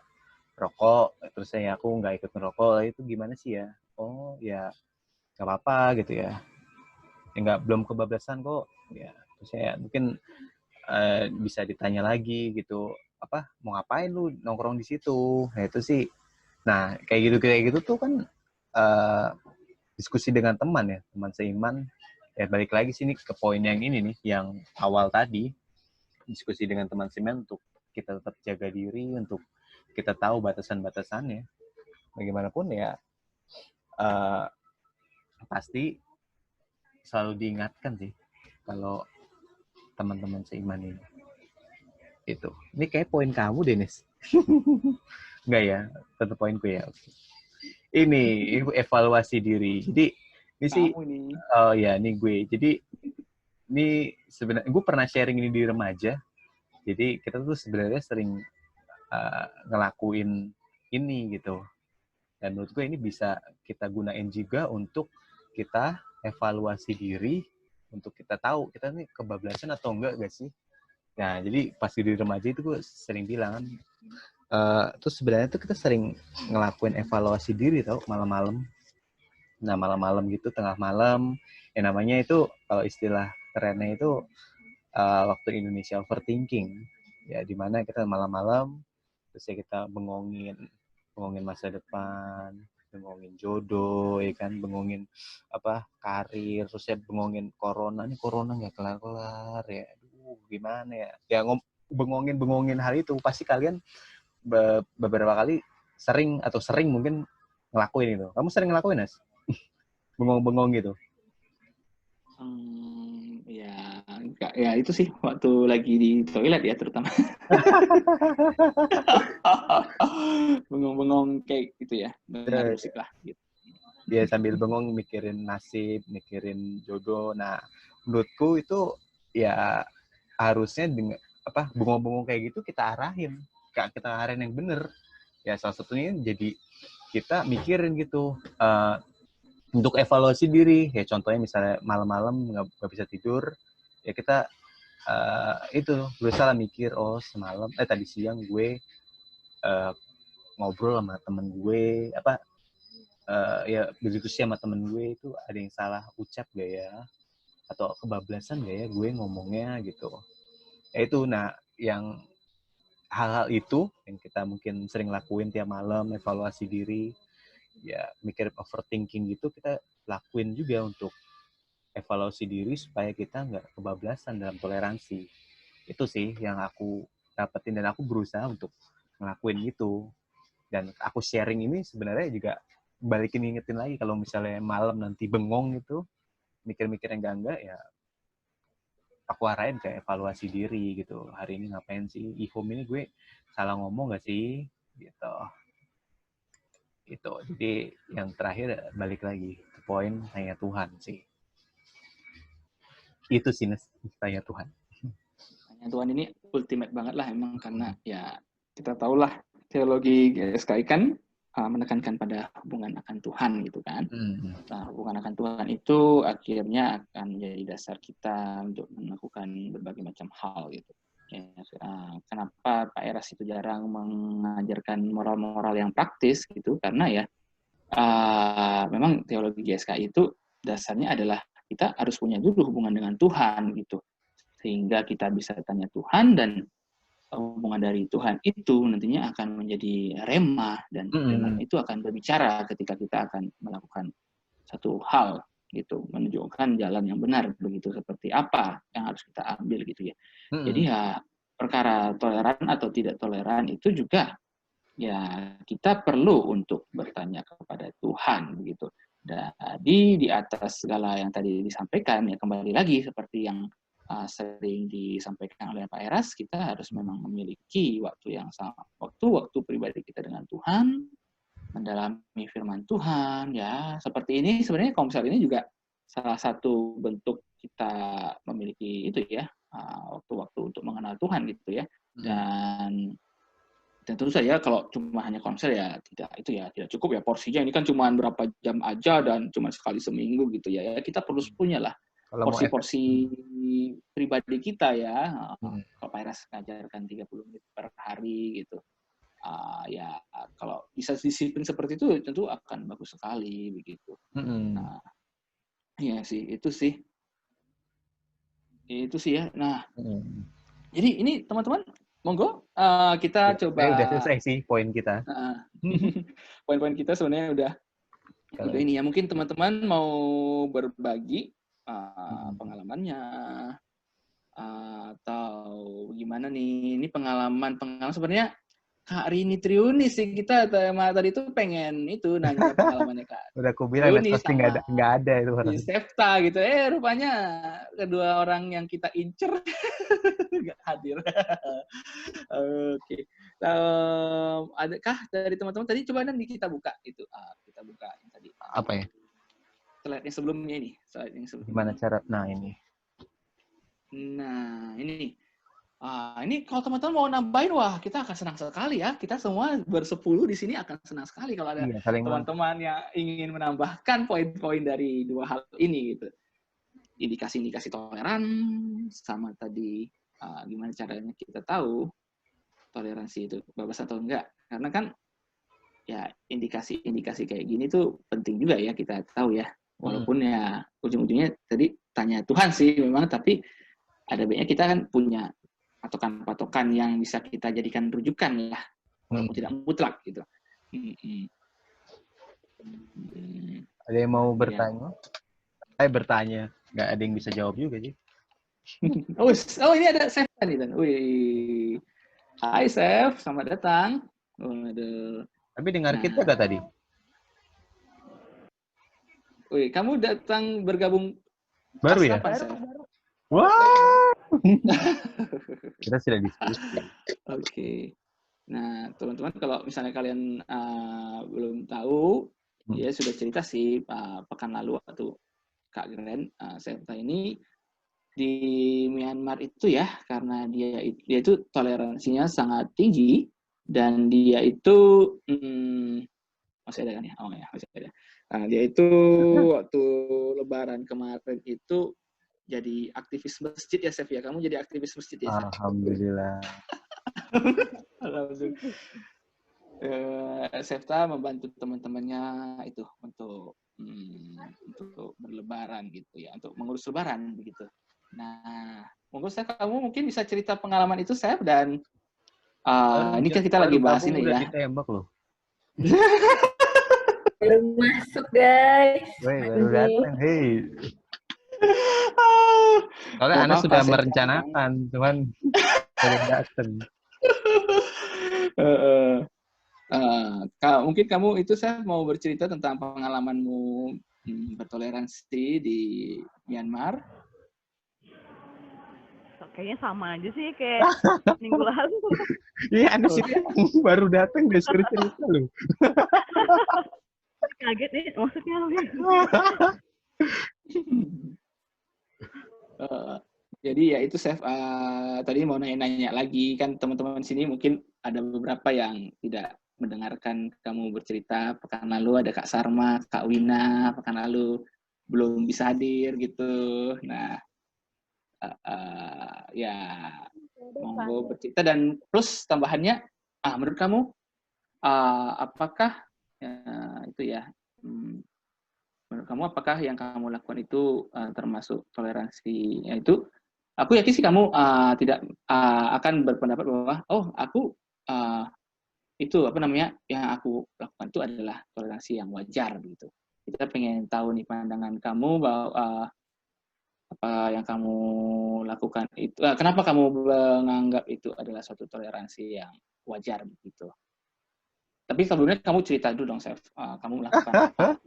rokok terusnya ya aku nggak ikut ngerokok, itu gimana sih ya, oh ya nggak apa-apa gitu ya nggak belum kebablasan kok ya, terusnya ya mungkin bisa ditanya lagi gitu apa mau ngapain lu nongkrong di situ, nah itu sih. Nah, kayak gitu tuh kan diskusi dengan teman ya, teman seiman. Ya balik lagi sini ke poin yang ini nih, yang awal tadi, diskusi dengan teman seiman untuk kita tetap jaga diri, untuk kita tahu batasan-batasannya. Bagaimanapun ya, pasti selalu diingatkan sih kalau teman-teman seiman ini. Itu. Ini kayak poin kamu, Dennis. Enggak ya, tetap poinku ya. Ini evaluasi diri. Jadi ini sih, oh ya, ini gue. Jadi ini sebenarnya gue pernah sharing ini di remaja. Jadi kita tuh sebenarnya sering ngelakuin ini gitu. Dan menurut gue ini bisa kita gunain juga untuk kita evaluasi diri, untuk kita tahu kita nih kebablasan atau enggak gak sih. Nah, jadi pas di remaja itu gue sering bilang, terus sebenarnya tuh kita sering ngelakuin evaluasi diri tau malam-malam. Nah malam-malam gitu tengah malam, yang namanya itu kalau istilah kerennya itu waktu Indonesia overthinking. Ya dimana kita malam-malam terus ya kita bengongin masa depan, bengongin jodoh, ya kan, bengongin apa karir, terus ya bengongin corona nggak kelar-kelar ya, aduh gimana ya, ya bengongin hal itu pasti kalian beberapa kali sering mungkin ngelakuin itu. Kamu sering ngelakuin, Nas? Bengong-bengong gitu? Ya, enggak. Ya itu sih waktu lagi di toilet ya terutama. Bengong-bengong kayak gitu ya, dengar musik lah. Gitu. Dia sambil bengong mikirin nasib, mikirin jodoh. Nah, menurutku itu ya harusnya dengan apa bengong-bengong kayak gitu kita arahin yang bener. Ya salah satunya jadi kita mikirin gitu untuk evaluasi diri. Ya contohnya misalnya malam-malam nggak bisa tidur, ya kita itu berusaha mikir, oh semalam tadi siang gue ngobrol sama temen gue apa ya berdiskusi sama temen gue itu ada yang salah ucap gak ya, atau kebablasan gak ya gue ngomongnya gitu. Ya itu, nah yang hal-hal itu yang kita mungkin sering lakuin tiap malam, evaluasi diri, ya mikir overthinking gitu, kita lakuin juga untuk evaluasi diri supaya kita nggak kebablasan dalam toleransi. Itu sih yang aku dapetin dan aku berusaha untuk ngelakuin itu. Dan aku sharing ini sebenarnya juga balikin ingetin lagi kalau misalnya malam nanti bengong gitu, mikir-mikir yang enggak ya aku arahin ke evaluasi diri gitu. Hari ini ngapain sih? Ihom ini gue salah ngomong gak sih? Gitu. Itu. Jadi yang terakhir balik lagi ke poin tanya Tuhan sih. Itu sih tanya Tuhan. Tanya Tuhan ini ultimate banget lah emang, karena ya kita tahulah teologi GSKI kan menekankan pada hubungan akan Tuhan gitu kan. Nah, hubungan akan Tuhan itu akhirnya akan menjadi dasar kita untuk melakukan berbagai macam hal gitu. Ya, kenapa Pak Eras itu jarang mengajarkan moral-moral yang praktis gitu? Karena ya memang teologi GSKI itu dasarnya adalah kita harus punya dulu hubungan dengan Tuhan gitu. sehingga kita bisa tanya Tuhan, dan hubungan dari Tuhan itu nantinya akan menjadi rema, dan rema itu akan berbicara ketika kita akan melakukan satu hal gitu, menunjukkan jalan yang benar begitu, seperti apa yang harus kita ambil gitu ya. Jadi ya perkara toleran atau tidak toleran itu juga ya kita perlu untuk bertanya kepada Tuhan begitu. Jadi di atas segala yang tadi disampaikan, ya kembali lagi seperti yang sering disampaikan oleh Pak Eras, kita harus memang memiliki waktu yang sama, waktu pribadi kita dengan Tuhan, mendalami firman Tuhan, ya seperti ini. Sebenarnya Komsel ini juga salah satu bentuk kita memiliki itu ya, waktu-waktu untuk mengenal Tuhan gitu ya. Dan tentu saja kalau cuma hanya konser ya tidak cukup ya porsinya. Ini kan cuma berapa jam aja dan cuma sekali seminggu gitu ya. Kita perlu punya lah porsi-porsi pribadi kita ya. Kalau Pak Eras ngajarkan 30 menit per hari gitu. Ya kalau bisa disiplin seperti itu tentu akan bagus sekali begitu. Nah, iya sih, itu sih ya. Nah, jadi ini teman-teman, monggo kita coba. Udah selesai sih poin kita. Poin-poin kita sebenarnya udah ini ya. Mungkin teman-teman mau berbagi pengalamannya atau gimana nih? Ini pengalaman sebenarnya Kak Rini Triuni sih, kita tema tadi tuh pengen itu nanya pengalamannya Kak. Udah aku bilang pasti nggak ada itu orang. Di Septa gitu. Rupanya kedua orang yang kita incer nggak hadir. Oke. Adakah dari teman-teman tadi, coba nanti kita buka itu. Kita buka yang tadi. Apa ya? Slide yang sebelumnya ini. Gimana cara? Nah ini. Nah ini. Ini kalau teman-teman mau nambahin, wah kita akan senang sekali ya. Kita semua bersepuluh di sini akan senang sekali kalau ada teman-teman yang ingin menambahkan poin-poin dari dua hal ini gitu. Indikasi-indikasi toleran sama tadi gimana caranya kita tahu toleransi itu bebas atau enggak. Karena kan ya indikasi-indikasi kayak gini tuh penting juga ya kita tahu ya. Walaupun ya ujung-ujungnya tadi tanya Tuhan sih memang, tapi ada baiknya kita kan punya patokan-patokan yang bisa kita jadikan rujukan lah, walaupun tidak mutlak gitu. Ada yang mau bertanya? Saya bertanya, nggak ada yang bisa jawab juga sih. Oh ini ada Chef nih Dan. Wih, hai Chef, selamat datang. Aduh. Tapi dengar kita nggak tadi? Wih, kamu datang bergabung baru ya? Baru. Wah. Kita sudah diskusi. Oke. Nah, teman-teman kalau misalnya kalian belum tahu, ya sudah cerita sih pekan lalu waktu Kak Gren, Septa ini di Myanmar itu ya, karena dia itu toleransinya sangat tinggi, dan dia itu masih ada kan ya? Oh ya, masih ada. Nah, dia itu waktu Lebaran kemarin itu jadi aktivis masjid ya, Chef ya. Kamu jadi aktivis masjid ya, Chef? Alhamdulillah. Alhamdulillah. Septa membantu teman-temannya itu untuk berlebaran gitu ya, untuk mengurus lebaran begitu. Nah, monggo Chef, kamu mungkin bisa cerita pengalaman itu, Chef, dan ini kan kita lagi bahas ini ya. Ditembak loh. Baru masuk, guys. Baru datang. Hei. Soalnya Anda sudah merencanakan, cuman belum datang. Mungkin kamu itu, saya mau bercerita tentang pengalamanmu bertoleransi di Myanmar. Kayaknya sama aja sih kayak minggu lalu. Iya, Anda sih baru datang udah suruh cerita loh. Kaget nih, maksudnya apa? Jadi ya itu Chef, tadi mau nanya-nanya lagi, kan teman-teman sini mungkin ada beberapa yang tidak mendengarkan kamu bercerita pekan lalu. Ada Kak Sarma, Kak Wina pekan lalu belum bisa hadir gitu. Nah, ya monggo bercerita, dan plus tambahannya, menurut kamu apakah itu ya? Menurut kamu apakah yang kamu lakukan itu termasuk toleransi? Yaitu aku yakin sih kamu tidak akan berpendapat bahwa aku itu apa namanya yang aku lakukan itu adalah toleransi yang wajar begitu. Kita pengen tahu nih pandangan kamu bahwa apa yang kamu lakukan itu kenapa kamu menganggap itu adalah suatu toleransi yang wajar begitu. Tapi sebelumnya kamu cerita dulu dong, Chef. Kamu melakukan apa?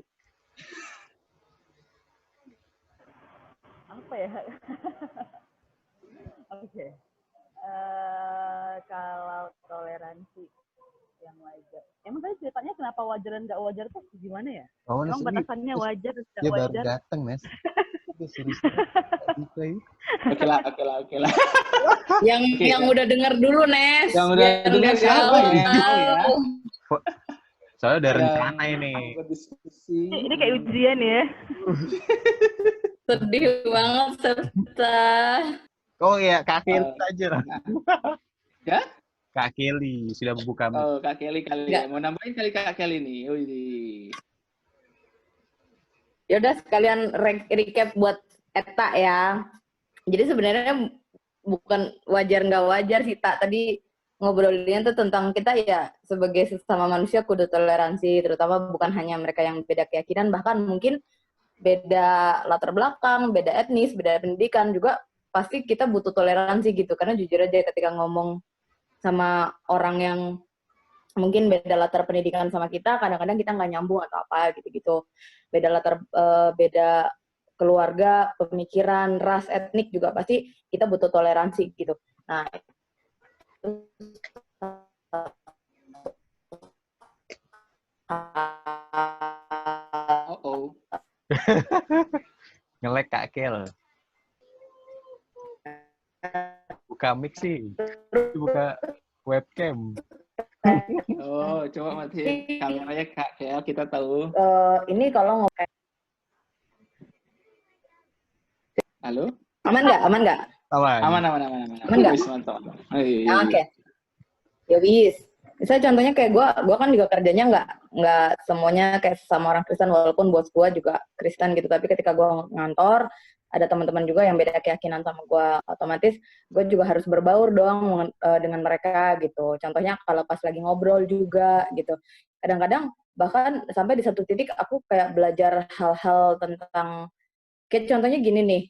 Apa ya? Oke. Kalau toleransi yang wajar. Emang tadi ceritanya kenapa wajar dan nggak wajar tuh gimana ya? Oh, Emang batasannya wajar dan nggak dia baru wajar? datang, Nes. Oke lah. Yang udah denger dulu, Nes. Yang udah Biar dengar nggak siapa galau. ya? Mau ya? Soalnya udah Yang rencana ini. berdiskusi. Ini kayak ujian ya. Sedih banget, serta. Oh iya, Kak Kelly aja lah. Ya? Kak Kelly sudah membuka mic. Oh, Kak Kelly kali ya. Mau nambahin kali Kak Kelly nih. Wih. Ya udah sekalian recap buat Eta ya. Jadi sebenarnya bukan wajar nggak wajar sih, Tak. Tadi ngobrolinnya tuh tentang kita ya sebagai sesama manusia kudu toleransi, terutama bukan hanya mereka yang beda keyakinan, bahkan mungkin beda latar belakang, beda etnis, beda pendidikan juga pasti kita butuh toleransi gitu. Karena jujur aja ketika ngomong sama orang yang mungkin beda latar pendidikan sama kita, kadang-kadang kita nggak nyambung atau apa gitu-gitu. Beda keluarga, pemikiran, ras, etnik juga pasti kita butuh toleransi gitu. Nah, Ngelek Kak Kel. Buka mic sih. Buka webcam. Oh, coba matiin kameranya Kak Kel, kita tahu. Ini kalau ngomong Halo? aman nggak? Aman. Aman nggak? Wis, mantap. Iya. Oke. Ya wis. Misalnya contohnya kayak gue kan juga kerjanya nggak semuanya kayak sama orang Kristen, walaupun bos gue juga Kristen gitu. Tapi ketika gue ngantor, ada teman-teman juga yang beda keyakinan sama gue, otomatis gue juga harus berbaur dong dengan mereka gitu. Contohnya kalau pas lagi ngobrol juga gitu. Kadang-kadang bahkan sampai di satu titik aku kayak belajar hal-hal tentang, kayak contohnya gini nih,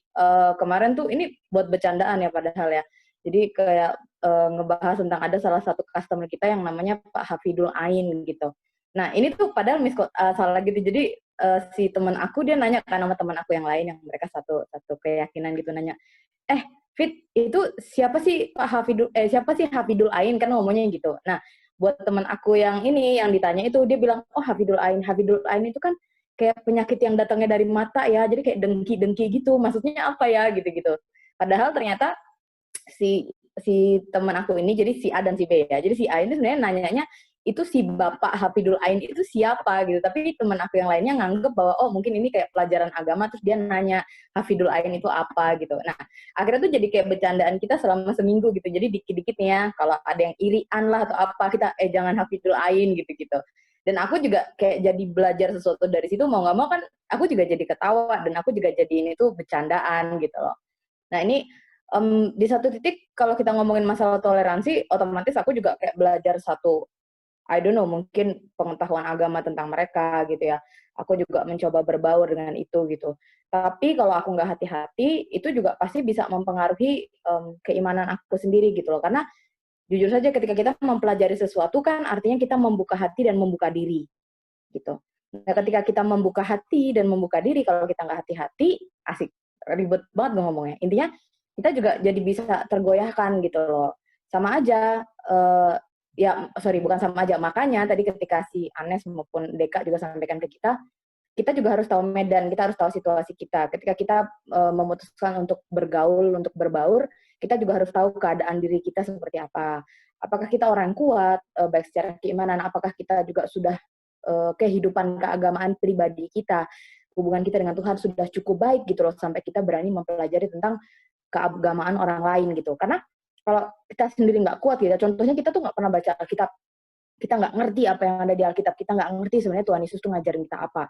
kemarin tuh ini buat bercandaan ya padahal ya. Jadi kayak ngebahas tentang ada salah satu customer kita yang namanya Pak Hafidul Ain gitu. Nah ini tuh padahal salah gitu. Jadi si teman aku dia nanya kan sama teman aku yang lain yang mereka satu keyakinan gitu, nanya, Fit, itu siapa sih Hafidul Ain, kan ngomongnya gitu. Nah buat teman aku yang ini yang ditanya itu, dia bilang, oh Hafidul Ain itu kan kayak penyakit yang datangnya dari mata ya, jadi kayak dengki gitu, maksudnya apa ya gitu-gitu. Padahal ternyata si teman aku ini, jadi si A dan si B ya, jadi si A ini sebenarnya nanyanya itu si Bapak Hafidul Ain itu siapa gitu, tapi teman aku yang lainnya nganggep bahwa oh mungkin ini kayak pelajaran agama, terus dia nanya Hafidul Ain itu apa gitu. Nah akhirnya tuh jadi kayak bercandaan kita selama seminggu gitu, jadi dikit-dikit nih ya kalau ada yang irian lah atau apa, kita jangan Hafidul Ain gitu. Dan aku juga kayak jadi belajar sesuatu dari situ, mau nggak mau kan aku juga jadi ketawa dan aku juga jadi ini tuh bercandaan gitu loh. Nah ini di satu titik kalau kita ngomongin masalah toleransi, otomatis aku juga kayak belajar satu, I don't know, mungkin pengetahuan agama tentang mereka gitu ya. Aku juga mencoba berbaur dengan itu gitu. Tapi kalau aku nggak hati-hati, itu juga pasti bisa mempengaruhi keimanan aku sendiri gitu loh. Karena jujur saja ketika kita mempelajari sesuatu kan artinya kita membuka hati dan membuka diri gitu. Nah ketika kita membuka hati dan membuka diri, kalau kita nggak hati-hati, asik, ribet banget gue ngomongnya. Intinya kita juga jadi bisa tergoyahkan gitu loh. Sama aja, bukan sama aja. Makanya tadi ketika si Anes maupun Deka juga sampaikan ke kita juga harus tahu medan, kita harus tahu situasi kita. Ketika kita memutuskan untuk bergaul, untuk berbaur, kita juga harus tahu keadaan diri kita seperti apa. Apakah kita orang kuat, baik secara keimanan, apakah kita juga sudah kehidupan keagamaan pribadi kita, hubungan kita dengan Tuhan sudah cukup baik gitu loh, sampai kita berani mempelajari tentang keagamaan orang lain gitu. Karena kalau kita sendiri nggak kuat gitu, contohnya kita tuh nggak pernah baca Alkitab, kita nggak ngerti apa yang ada di Alkitab, kita nggak ngerti sebenarnya Tuhan Yesus tuh ngajarin kita apa.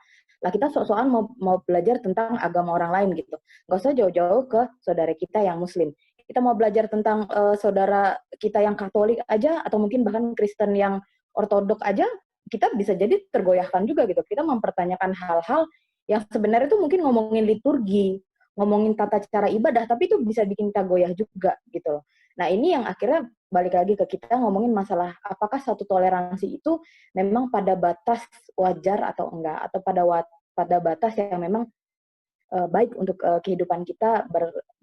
Lah kita sok-sokan mau belajar tentang agama orang lain gitu. Nggak usah jauh-jauh ke saudara kita yang Muslim. Kita mau belajar tentang saudara kita yang Katolik aja, atau mungkin bahkan Kristen yang Ortodok aja, kita bisa jadi tergoyahkan juga gitu. Kita mempertanyakan hal-hal yang sebenarnya tuh mungkin ngomongin liturgi, ngomongin tata cara ibadah, tapi itu bisa bikin kita goyah juga gitu loh. Nah ini yang akhirnya balik lagi ke kita ngomongin masalah apakah satu toleransi itu memang pada batas wajar atau enggak, atau pada batas yang memang baik untuk kehidupan kita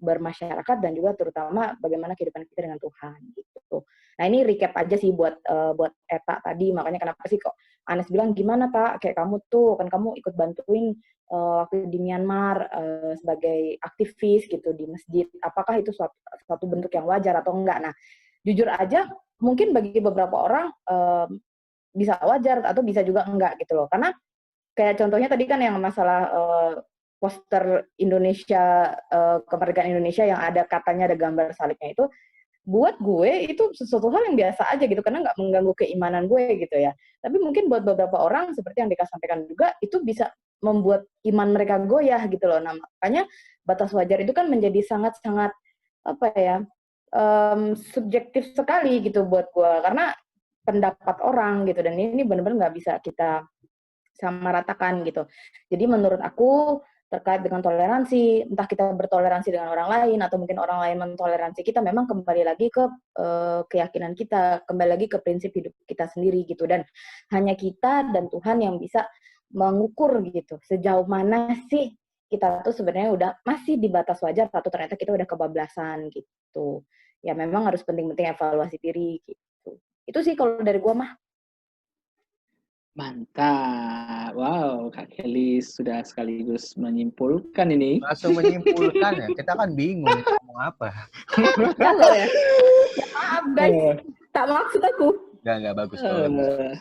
bermasyarakat dan juga terutama bagaimana kehidupan kita dengan Tuhan gitu. Nah ini recap aja sih buat Eta tadi, makanya kenapa sih kok Anes bilang gimana Tak, kayak kamu tuh kan kamu ikut bantuin waktu di Myanmar sebagai aktivis gitu di masjid, apakah itu suatu bentuk yang wajar atau enggak? Nah jujur aja mungkin bagi beberapa orang bisa wajar atau bisa juga enggak gitu loh, karena kayak contohnya tadi kan yang masalah poster Indonesia, kemerdekaan Indonesia yang ada katanya ada gambar salibnya itu, buat gue itu sesuatu hal yang biasa aja gitu, karena nggak mengganggu keimanan gue gitu ya. Tapi mungkin buat beberapa orang seperti yang Dika sampaikan juga, itu bisa membuat iman mereka goyah gitu loh. Nah makanya batas wajar itu kan menjadi sangat-sangat apa ya, subjektif sekali gitu buat gue, karena pendapat orang gitu, dan ini benar-benar nggak bisa kita samaratakan gitu. Jadi menurut aku terkait dengan toleransi, entah kita bertoleransi dengan orang lain atau mungkin orang lain mentoleransi kita, memang kembali lagi ke keyakinan kita, kembali lagi ke prinsip hidup kita sendiri gitu, dan hanya kita dan Tuhan yang bisa mengukur gitu sejauh mana sih kita tuh sebenarnya udah masih di batas wajar atau ternyata kita udah kebablasan gitu. Ya memang harus penting-penting evaluasi diri gitu. Itu sih kalau dari gua mah. Mantap. Wow, Kak Kelly sudah sekaligus menyimpulkan ini. Langsung menyimpulkan ya, kita kan bingung ngomong apa. Ya loh ya. Ya, maaf guys, tak maksud aku. Enggak bagus kalau bagus.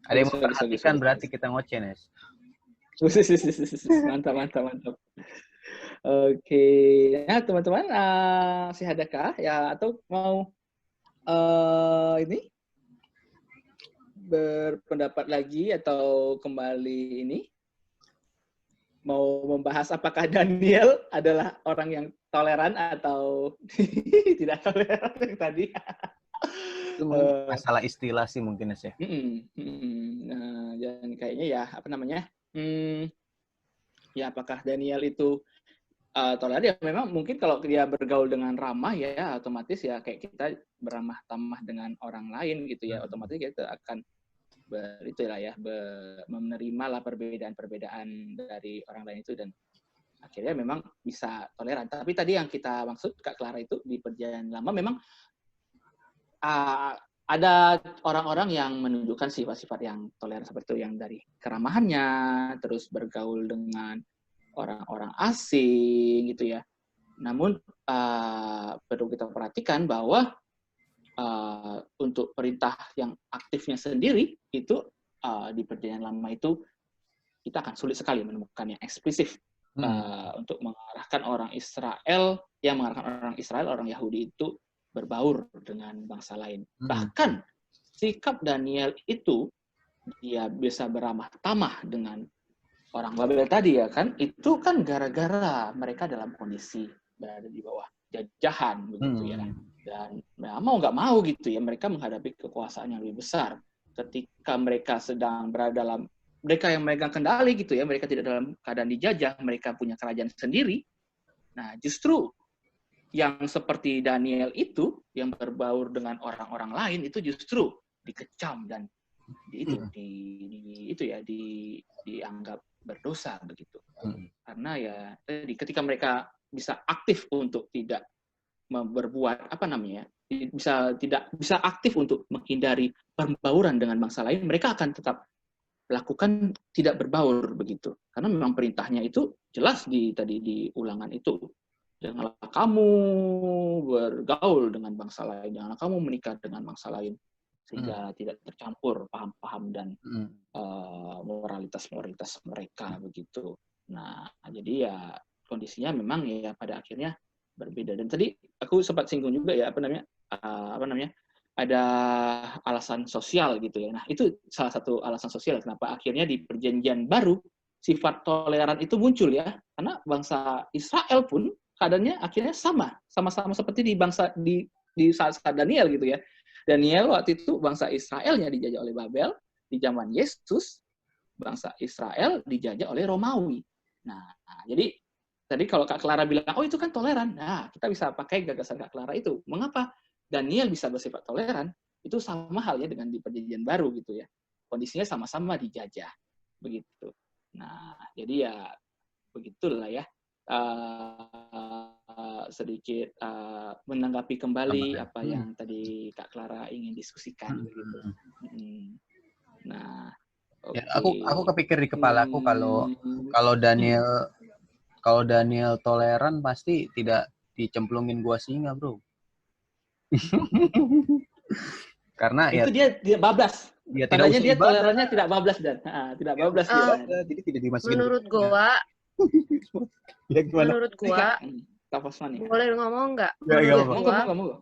Ada yang memperhatikan berarti kita ngoceh, Nes. Mantap. Oke, nah teman-teman, masih adakah ya atau mau ini berpendapat lagi atau kembali ini mau membahas apakah Daniel adalah orang yang toleran atau tidak toleran yang tadi? Itu masalah istilah sih mungkin ya. Nah, dan kayaknya ya apa namanya? Ya apakah Daniel itu toleran? Ya memang mungkin kalau dia bergaul dengan ramah ya otomatis ya kayak kita beramah tamah dengan orang lain gitu ya, otomatis kita akan menerima lah perbedaan dari orang lain itu, dan akhirnya memang bisa toleran. Tapi tadi yang kita maksud Kak Clara itu di Perjanjian Lama memang ada orang-orang yang menunjukkan sifat-sifat yang toleran seperti itu, yang dari keramahannya, terus bergaul dengan orang-orang asing gitu ya. Namun perlu kita perhatikan bahwa untuk perintah yang aktifnya sendiri itu di Perjanjian Lama itu kita akan sulit sekali menemukan yang eksplisit untuk mengarahkan orang Israel orang Yahudi itu berbaur dengan bangsa lain. Bahkan sikap Daniel itu dia bisa beramah tamah dengan orang Babel tadi ya kan, itu kan gara-gara mereka dalam kondisi berada di bawah jajahan begitu ya. Dan mau nggak mau gitu ya, mereka menghadapi kekuasaan yang lebih besar. Ketika mereka sedang berada dalam, mereka yang memegang kendali gitu ya, mereka tidak dalam keadaan dijajah, mereka punya kerajaan sendiri. Nah justru yang seperti Daniel itu, yang berbaur dengan orang-orang lain, itu justru dikecam dan dianggap berdosa begitu. Karena ya ketika mereka bisa aktif untuk tidak berbuat bisa aktif untuk menghindari perbauran dengan bangsa lain, mereka akan tetap lakukan tidak berbaur begitu, karena memang perintahnya itu jelas di Ulangan itu, janganlah kamu bergaul dengan bangsa lain, janganlah kamu menikah dengan bangsa lain, sehingga tidak tercampur paham-paham dan moralitas mereka begitu. Nah jadi ya kondisinya memang ya pada akhirnya berbeda. Dan tadi aku sempat singgung juga ya ada alasan sosial gitu ya. Nah, itu salah satu alasan sosial kenapa akhirnya di perjanjian baru sifat toleran itu muncul ya. Karena bangsa Israel pun keadaannya akhirnya sama-sama seperti di bangsa di saat Daniel gitu ya. Daniel waktu itu bangsa Israelnya dijajah oleh Babel, di zaman Yesus bangsa Israel dijajah oleh Romawi. Nah, jadi tadi kalau Kak Clara bilang, oh itu kan toleran. Nah, kita bisa pakai gagasan Kak Clara itu. Mengapa Daniel bisa bersifat toleran? Itu sama halnya dengan di perjanjian baru gitu ya. Kondisinya sama-sama dijajah. Begitu. Nah, jadi ya begitulah ya. Sedikit menanggapi kembali apa yang tadi Kak Clara ingin diskusikan begitu. Nah, ya, aku kepikir di kepala aku kalau Daniel toleran pasti tidak dicemplungin gua singa, bro. Karena itu dia bablas. Tandanya dia tolerannya tidak bablas dan tidak bablas dia. Jadi tidak dimasukin. Menurut gua, ya, menurut gua, boleh ngomong nggak? Menurut gua,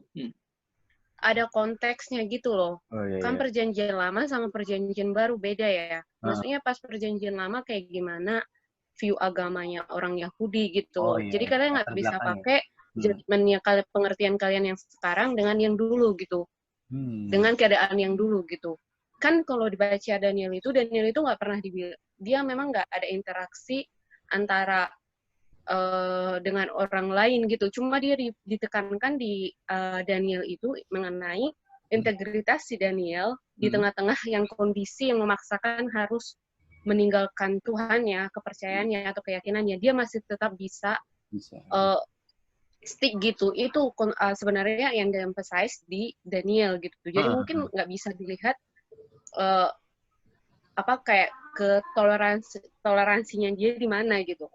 ada konteksnya gitu loh. Kan perjanjian lama sama perjanjian baru beda ya. Maksudnya pas perjanjian lama kayak gimana view agamanya orang Yahudi gitu. Jadi kalian nggak bisa pakai judgement-nya pengertian kalian yang sekarang dengan yang dulu gitu. Dengan keadaan yang dulu gitu. Kan kalau dibaca Daniel itu nggak pernah dibilang, dia memang nggak ada interaksi antara dengan orang lain gitu. Cuma dia ditekankan di Daniel itu mengenai integritas si Daniel di tengah-tengah yang kondisi yang memaksakan harus meninggalkan Tuhannya, kepercayaannya atau keyakinannya, dia masih tetap bisa stick gitu. Itu sebenarnya yang di-emphasize di Daniel gitu. Jadi mungkin nggak bisa dilihat kayak ke toleransinya dia di mana gitu.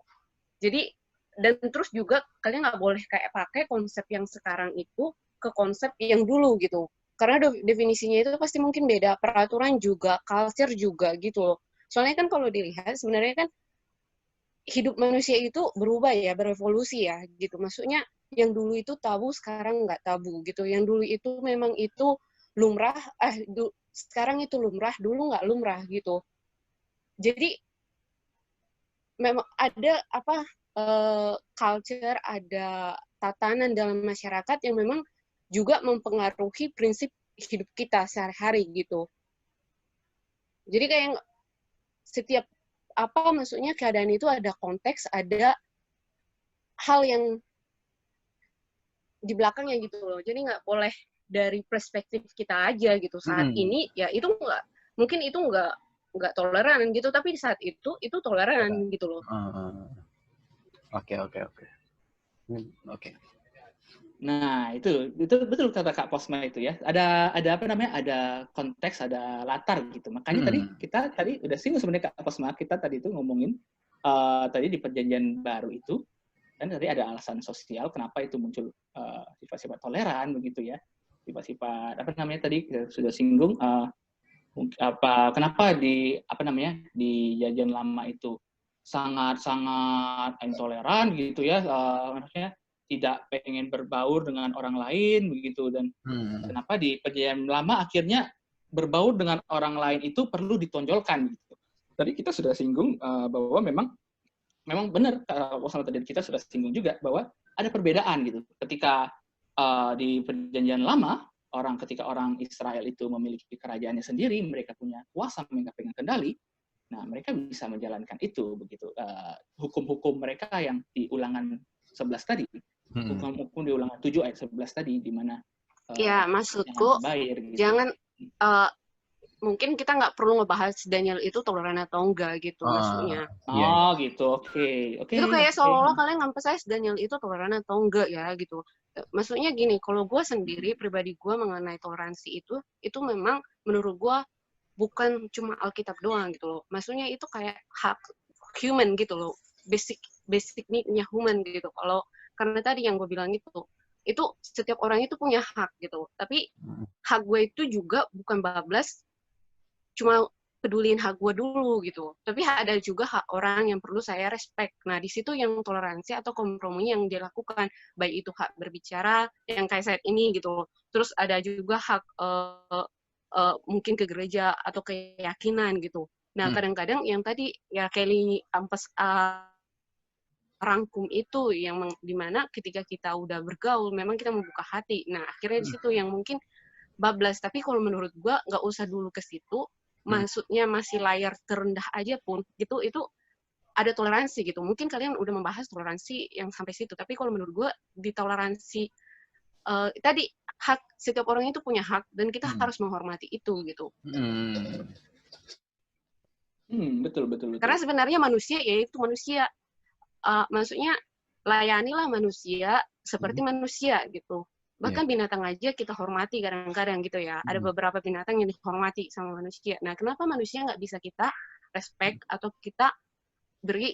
Jadi dan terus juga kalian nggak boleh kayak pakai konsep yang sekarang itu ke konsep yang dulu gitu. Karena definisinya itu pasti mungkin beda, peraturan juga, culture juga gitu loh. Soalnya kan kalau dilihat sebenarnya kan hidup manusia itu berubah ya, berevolusi ya gitu. Maksudnya yang dulu itu tabu, sekarang nggak tabu gitu. Yang dulu itu memang itu lumrah, sekarang itu lumrah, dulu nggak lumrah gitu. Jadi memang ada culture, ada tatanan dalam masyarakat yang memang juga mempengaruhi prinsip hidup kita sehari-hari gitu. Jadi kayak setiap maksudnya keadaan itu ada konteks, ada hal yang di belakangnya gitu loh. Jadi nggak boleh dari perspektif kita aja gitu. Saat ini ya itu mungkin itu nggak toleran gitu, tapi saat itu toleran gitu loh. Oke. Nah, itu betul kata Kak Posma itu ya. Ada ada konteks, ada latar gitu. Makanya kita udah singgung sebenarnya Kak Posma, kita tadi itu ngomongin tadi di perjanjian baru itu kan tadi ada alasan sosial kenapa itu muncul sifat-sifat toleran begitu ya. Sifat-sifat tadi kita sudah singgung kenapa di perjanjian lama itu sangat intoleran gitu ya, maksudnya tidak pengen berbaur dengan orang lain begitu, dan kenapa di perjanjian lama akhirnya berbaur dengan orang lain itu perlu ditonjolkan gitu. Tadi kita sudah singgung bahwa memang benar tadi kita sudah singgung juga bahwa ada perbedaan gitu. Ketika di perjanjian lama ketika orang Israel itu memiliki kerajaannya sendiri, mereka punya kuasa, mereka pegang kendali. Nah, mereka bisa menjalankan itu begitu. Hukum-hukum mereka yang di Ulangan 11 tadi, hukum-hukum di Ulangan 7 ayat 11 tadi, di mana ya maksudku gitu. Jangan mungkin kita nggak perlu ngebahas Daniel itu toleran atau enggak gitu maksudnya. Gitu. Oke. Itu kayak seolah-olah kalian ngemphasize Daniel itu toleran atau enggak ya gitu. Maksudnya gini, kalau gue sendiri pribadi gue mengenai toleransi itu memang menurut gue bukan cuma Alkitab doang gitu loh. Maksudnya itu kayak hak human gitu loh. Basic need-nya human gitu. Karena tadi yang gue bilang itu setiap orang itu punya hak gitu. Tapi hak gue itu juga bukan bablas cuma pedulin hak gue dulu gitu. Tapi ada juga hak orang yang perlu saya respect. Nah, di situ yang toleransi atau kompromi yang dilakukan. Baik itu hak berbicara yang kayak saat ini gitu loh. terus ada juga hak mungkin ke gereja atau keyakinan gitu. Nah, kadang-kadang yang tadi ya Kelly Ampes rangkum itu yang dimana ketika kita udah bergaul memang kita membuka hati. Nah, akhirnya di situ yang mungkin bablas. Tapi kalau menurut gua nggak usah dulu ke situ. Maksudnya masih layar terendah aja pun itu ada toleransi gitu. Mungkin kalian udah membahas toleransi yang sampai situ. Tapi kalau menurut gua di toleransi tadi hak setiap orang itu punya hak dan kita harus menghormati itu gitu. Betul. Karena sebenarnya manusia yaitu manusia. Maksudnya layanilah manusia seperti manusia gitu. Bahkan binatang aja kita hormati kadang-kadang gitu ya. Ada beberapa binatang yang dihormati sama manusia. Nah, kenapa manusia nggak bisa kita respect atau kita beri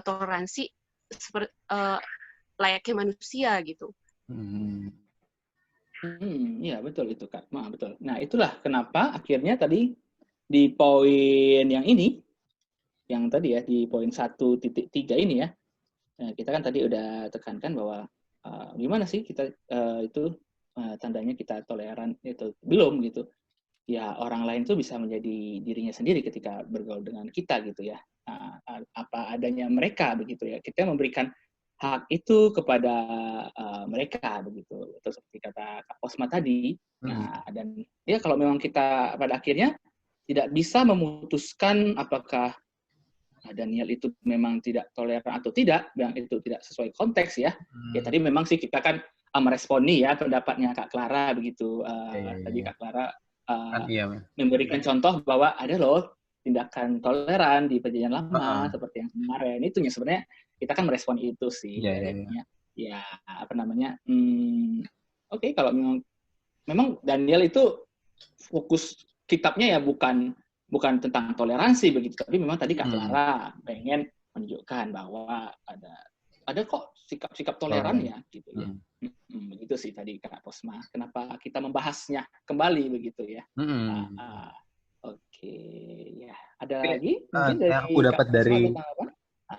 toleransi seperti layaknya manusia gitu? Iya betul itu Kak. Betul. Nah itulah kenapa akhirnya tadi di poin yang ini, yang tadi ya di poin 1.3 ini ya. Nah, kita kan tadi udah tekankan bahwa gimana sih kita itu tandanya kita toleran itu belum gitu. Ya orang lain tuh bisa menjadi dirinya sendiri ketika bergaul dengan kita gitu ya. Apa adanya mereka begitu ya. Kita memberikan hak itu kepada mereka begitu. Itu seperti kata Kak Osma tadi. Nah, dan ya kalau memang kita pada akhirnya tidak bisa memutuskan apakah Daniel itu memang tidak toleran atau tidak, yang itu tidak sesuai konteks ya. Ya tadi memang sih kita kan meresponi ya pendapatnya Kak Clara begitu. Tadi Kak Clara memberikan contoh bahwa ada loh tindakan toleran di perjanjian lama seperti yang kemarin. Itu sebenarnya kita kan merespon itu sih. Ya apa namanya? Oke, kalau memang Daniel itu fokus kitabnya ya bukan tentang toleransi begitu, tapi memang tadi Kak Clara pengen menunjukkan bahwa ada kok sikap-sikap toleran ya gitu ya. Begitu sih tadi Kak Posma. Kenapa kita membahasnya kembali begitu ya? Oke, ya. Ada lagi mungkin dari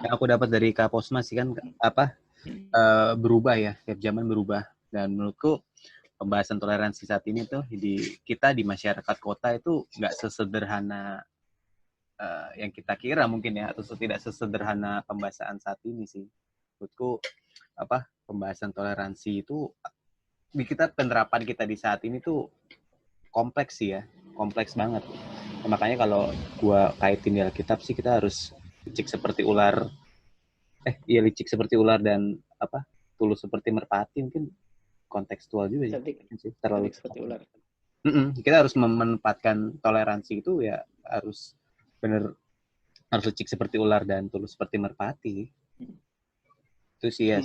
yang aku dapat dari Kak Posma sih kan berubah ya, setiap zaman berubah, dan menurutku pembahasan toleransi saat ini tuh kita di masyarakat kota itu nggak sesederhana yang kita kira mungkin ya, atau tidak sesederhana pembahasan saat ini sih. Menurutku pembahasan toleransi itu di penerapan kita di saat ini tuh kompleks sih ya, kompleks banget. Nah, makanya kalau gua kaitin di Alkitab sih kita harus licik seperti ular dan tulus seperti merpati, mungkin kontekstual juga sih, terlalu seperti ular. Kita harus menempatkan toleransi itu ya harus licik seperti ular dan tulus seperti merpati. Itu sih ya.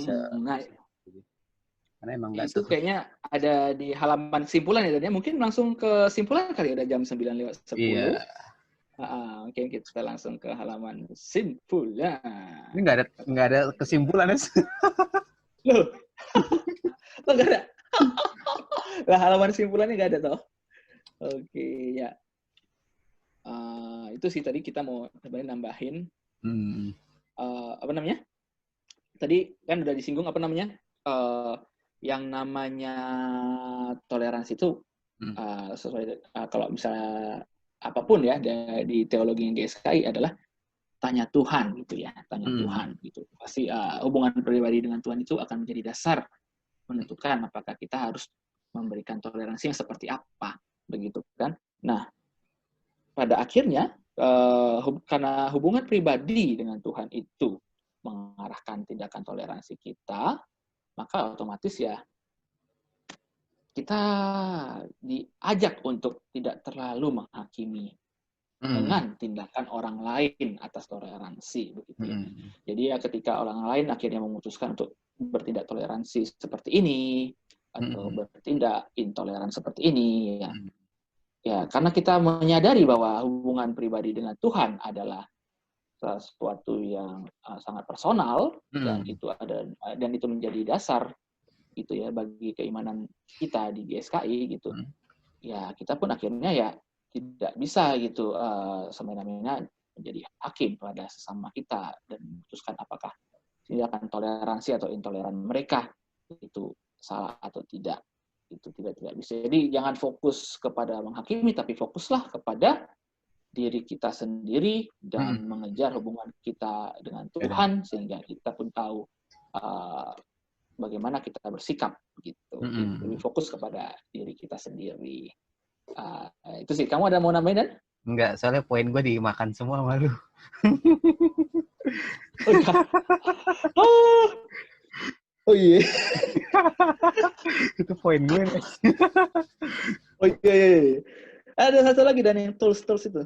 Karena emang itu kayaknya ada di halaman kesimpulan ya, mungkin langsung ke kesimpulan kali, udah jam 9:10. Iya. Mungkin kita langsung ke halaman kesimpulan. Ini nggak ada kesimpulan ya? Loh. Nggak ada. Lah halaman kesimpulannya nggak ada toh. Oke ya. Itu sih tadi kita mau nambahin. Apa namanya? Tadi kan udah disinggung yang namanya toleransi itu sesuai kalau misalnya apapun ya di teologi GSKI adalah tanya Tuhan gitu ya, tanya Tuhan gitu. Pasti hubungan pribadi dengan Tuhan itu akan menjadi dasar menentukan apakah kita harus memberikan toleransi yang seperti apa, begitu kan? Nah, pada akhirnya karena hubungan pribadi dengan Tuhan itu mengarahkan tindakan toleransi kita, maka otomatis ya kita diajak untuk tidak terlalu menghakimi dengan tindakan orang lain atas toleransi begitu ya. Jadi ya ketika orang lain akhirnya memutuskan untuk bertindak toleransi seperti ini atau bertindak intoleran seperti ini ya karena kita menyadari bahwa hubungan pribadi dengan Tuhan adalah sesuatu yang sangat personal dan itu menjadi dasar gitu ya bagi keimanan kita di GSKI gitu. Ya kita pun akhirnya ya tidak bisa gitu semena-mena menjadi hakim pada sesama kita dan memutuskan apakah tindakan toleransi atau intoleran mereka itu salah atau tidak. Itu tidak bisa. Jadi jangan fokus kepada menghakimi, tapi fokuslah kepada diri kita sendiri dan mengejar hubungan kita dengan Tuhan sehingga kita pun tahu bagaimana kita bersikap gitu. Lebih fokus kepada diri kita sendiri. Itu sih. Kamu ada mau nambahin, Dan? Enggak, soalnya poin gue dimakan semua malu. Oh iya. Itu poin gue. Oh iya. Ada satu lagi, Dan, yang tools itu.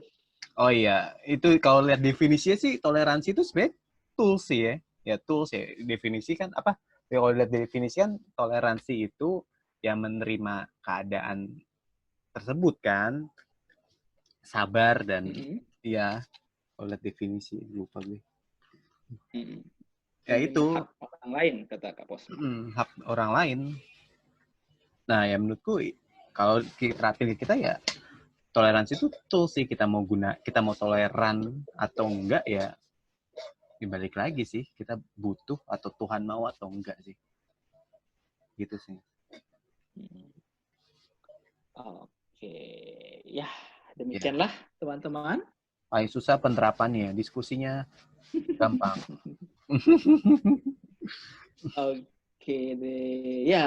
Oh iya, itu kalau lihat definisinya sih toleransi itu sebenarnya tools sih ya. Ya tools ya. Definisi kan apa? Ya, kalau lihat definisi kan toleransi itu yang menerima keadaan tersebut kan. Sabar dan ya kalau lihat definisi lupa gue. Ya itu hak orang lain, kata Kak Pos. Hak orang lain. Nah, ya menurutku kalau terapin kita ya toleransi itu tools sih, kita mau toleran atau enggak ya dibalik lagi sih, kita butuh atau Tuhan mau atau enggak sih. Gitu sih. Oke, ya demikianlah teman-teman. Paling susah penerapannya, diskusinya gampang. Oke deh, ya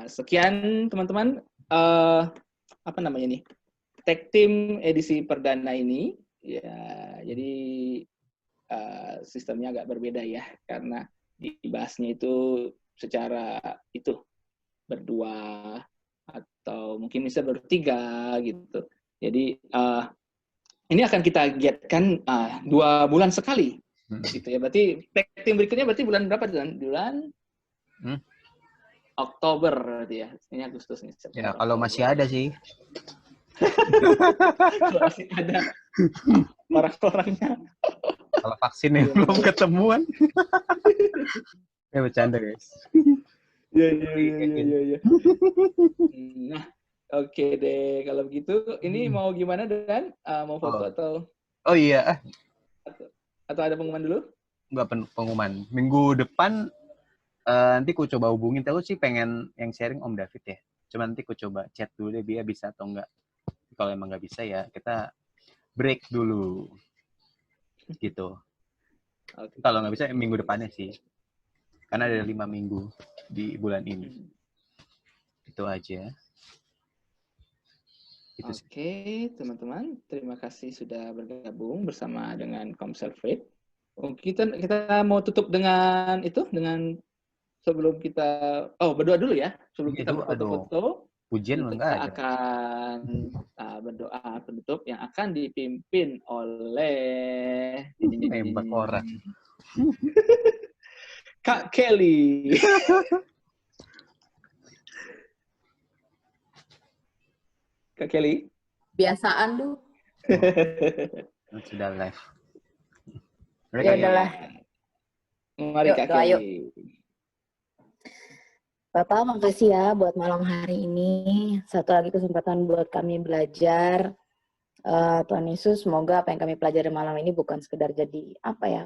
sekian teman-teman. Apa namanya nih? Tag Team edisi perdana ini, ya jadi sistemnya agak berbeda ya, karena dibahasnya itu secara itu berdua atau mungkin bisa bertiga gitu. Jadi ini akan kita giatkan 2 bulan sekali, gitu ya. Berarti tag team berikutnya berarti bulan berapa Dan? Bulan Oktober berarti ya. Ini Agustus nih. Ya kalau masih ada sih. Kalau masih ada orang-orangnya. Kalau vaksinnya belum ketemuan. Ya bercanda guys. Iya. Nah, oke deh. Kalau begitu, ini mau gimana Dan? Mau foto atau? Oh iya. Atau ada pengumuman dulu? Enggak pengumuman. Minggu depan nanti ku coba hubungin. Aku sih pengen yang sharing Om David ya. Cuma nanti ku coba chat dulu deh dia bisa atau enggak. Kalau emang nggak bisa ya kita break dulu. Gitu. Okay. Kalau nggak bisa minggu depannya sih. Karena ada 5 minggu di bulan ini. Itu aja. Oke, teman-teman, terima kasih sudah bergabung bersama dengan Komsel Faith. Kita mau tutup dengan sebelum kita berdoa dulu ya. Sebelum kita berfoto-foto, pujian kita akan berdoa penutup yang akan dipimpin oleh nembak orang. Kak Kelly. Kak Kelly. Biasaan lu. Sudah live. Ya udahlah. Mari Kak Kelly. Bapak, makasih ya buat malam hari ini. Satu lagi kesempatan buat kami belajar. Tuhan Yesus, semoga apa yang kami pelajari malam ini bukan sekedar jadi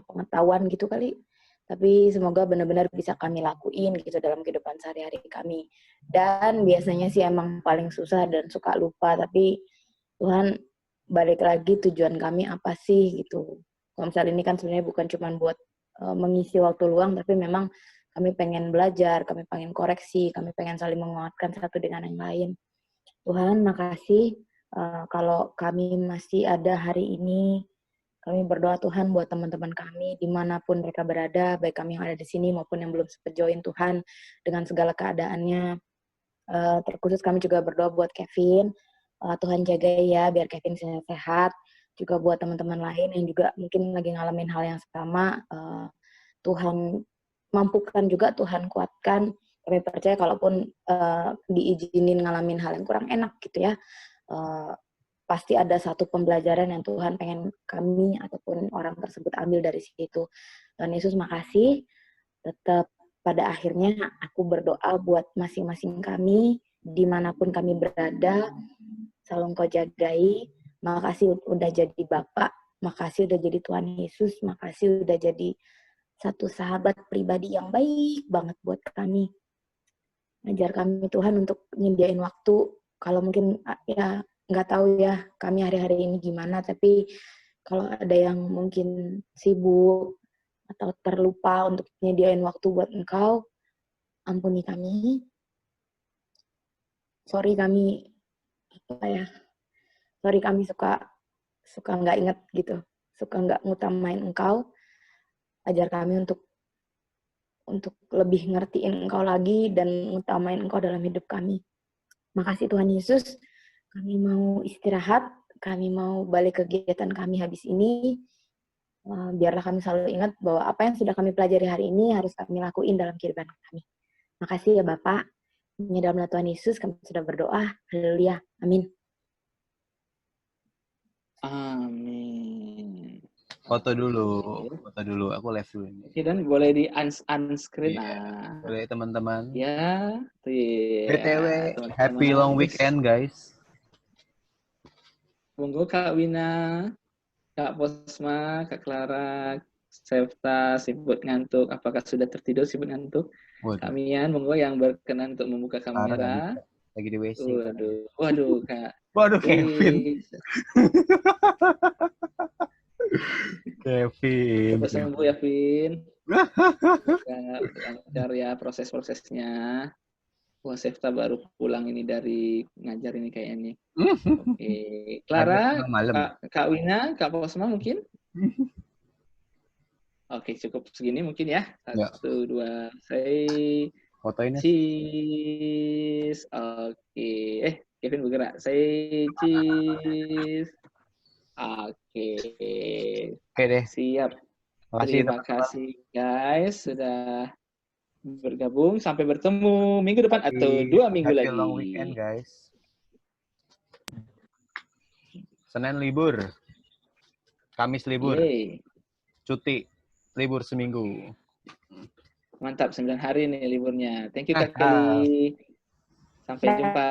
pengetahuan gitu kali. Tapi semoga benar-benar bisa kami lakuin gitu dalam kehidupan sehari-hari kami. Dan biasanya sih emang paling susah dan suka lupa. Tapi Tuhan, balik lagi tujuan kami apa sih gitu. Komsel ini kan sebenarnya bukan cuma buat mengisi waktu luang, tapi memang kami pengen belajar, kami pengen koreksi, kami pengen saling menguatkan satu dengan yang lain. Tuhan, makasih kalau kami masih ada hari ini. Kami berdoa Tuhan buat teman-teman kami dimanapun mereka berada, baik kami yang ada di sini maupun yang belum sempat join Tuhan dengan segala keadaannya. Terkhusus kami juga berdoa buat Kevin. Tuhan jaga ya biar Kevin sehat. Juga buat teman-teman lain yang juga mungkin lagi ngalamin hal yang sama. Tuhan mampukan juga, Tuhan kuatkan. Kami percaya kalaupun diizinin ngalamin hal yang kurang enak gitu ya, pasti ada satu pembelajaran yang Tuhan pengen kami ataupun orang tersebut ambil dari situ. Tuhan Yesus makasih. Tetap pada akhirnya aku berdoa buat masing-masing kami, dimanapun kami berada, selalu Engkau jagai. Makasih udah jadi Bapak, makasih udah jadi Tuhan Yesus, makasih udah jadi satu sahabat pribadi yang baik banget buat kami. Ajar kami Tuhan untuk nyediain waktu. Kalau mungkin ya nggak tahu ya kami hari-hari ini gimana, tapi kalau ada yang mungkin sibuk atau terlupa untuk nyediain waktu buat Engkau, ampuni kami. Sorry kami suka nggak inget gitu, suka nggak ngutamain Engkau. Ajar kami untuk lebih ngertiin Engkau lagi dan ngutamain Engkau dalam hidup kami. Makasih Tuhan Yesus, kami mau istirahat, kami mau balik kegiatan kami habis ini. Biarlah kami selalu ingat bahwa apa yang sudah kami pelajari hari ini harus kami lakuin dalam kehidupan kami. Makasih ya Bapak. Di dalam nama Tuhan Yesus kami sudah berdoa. Haleluya. Amin. Amin. Foto dulu. Aku live dulu ini. Oke, dan boleh di unscreen. Yeah. Boleh teman-teman. Ya, BTW, happy long weekend guys. Monggo Kak Wina, Kak Posma, Kak Clara, Sevta sibuk ngantuk. Apakah sudah tertidur sibuk ngantuk? Kak Mian, monggo yang berkenan untuk membuka kamera. Lagi di WC. Waduh, Kak. Waduh, Kevin. Kevin. Cepat sembuh ya, Vin. Lancar ya proses-prosesnya. Wah, Sevta baru pulang ini dari ngajar ini kayaknya. Oke. Clara, Kak Wina, Kak Posma mungkin? Oke, cukup segini mungkin ya. 1, 2, say fotoin. Cheese. Oke. Kevin bergerak. Say cheese. Oke deh. Siap. Terima kasih guys sudah bergabung. Sampai bertemu minggu depan atau 2 minggu lagi. Happy long weekend guys. Senin libur. Kamis libur. Cuti. Libur seminggu. Mantap, 9 hari nih liburnya. Thank you Kak Kelly. Sampai jumpa.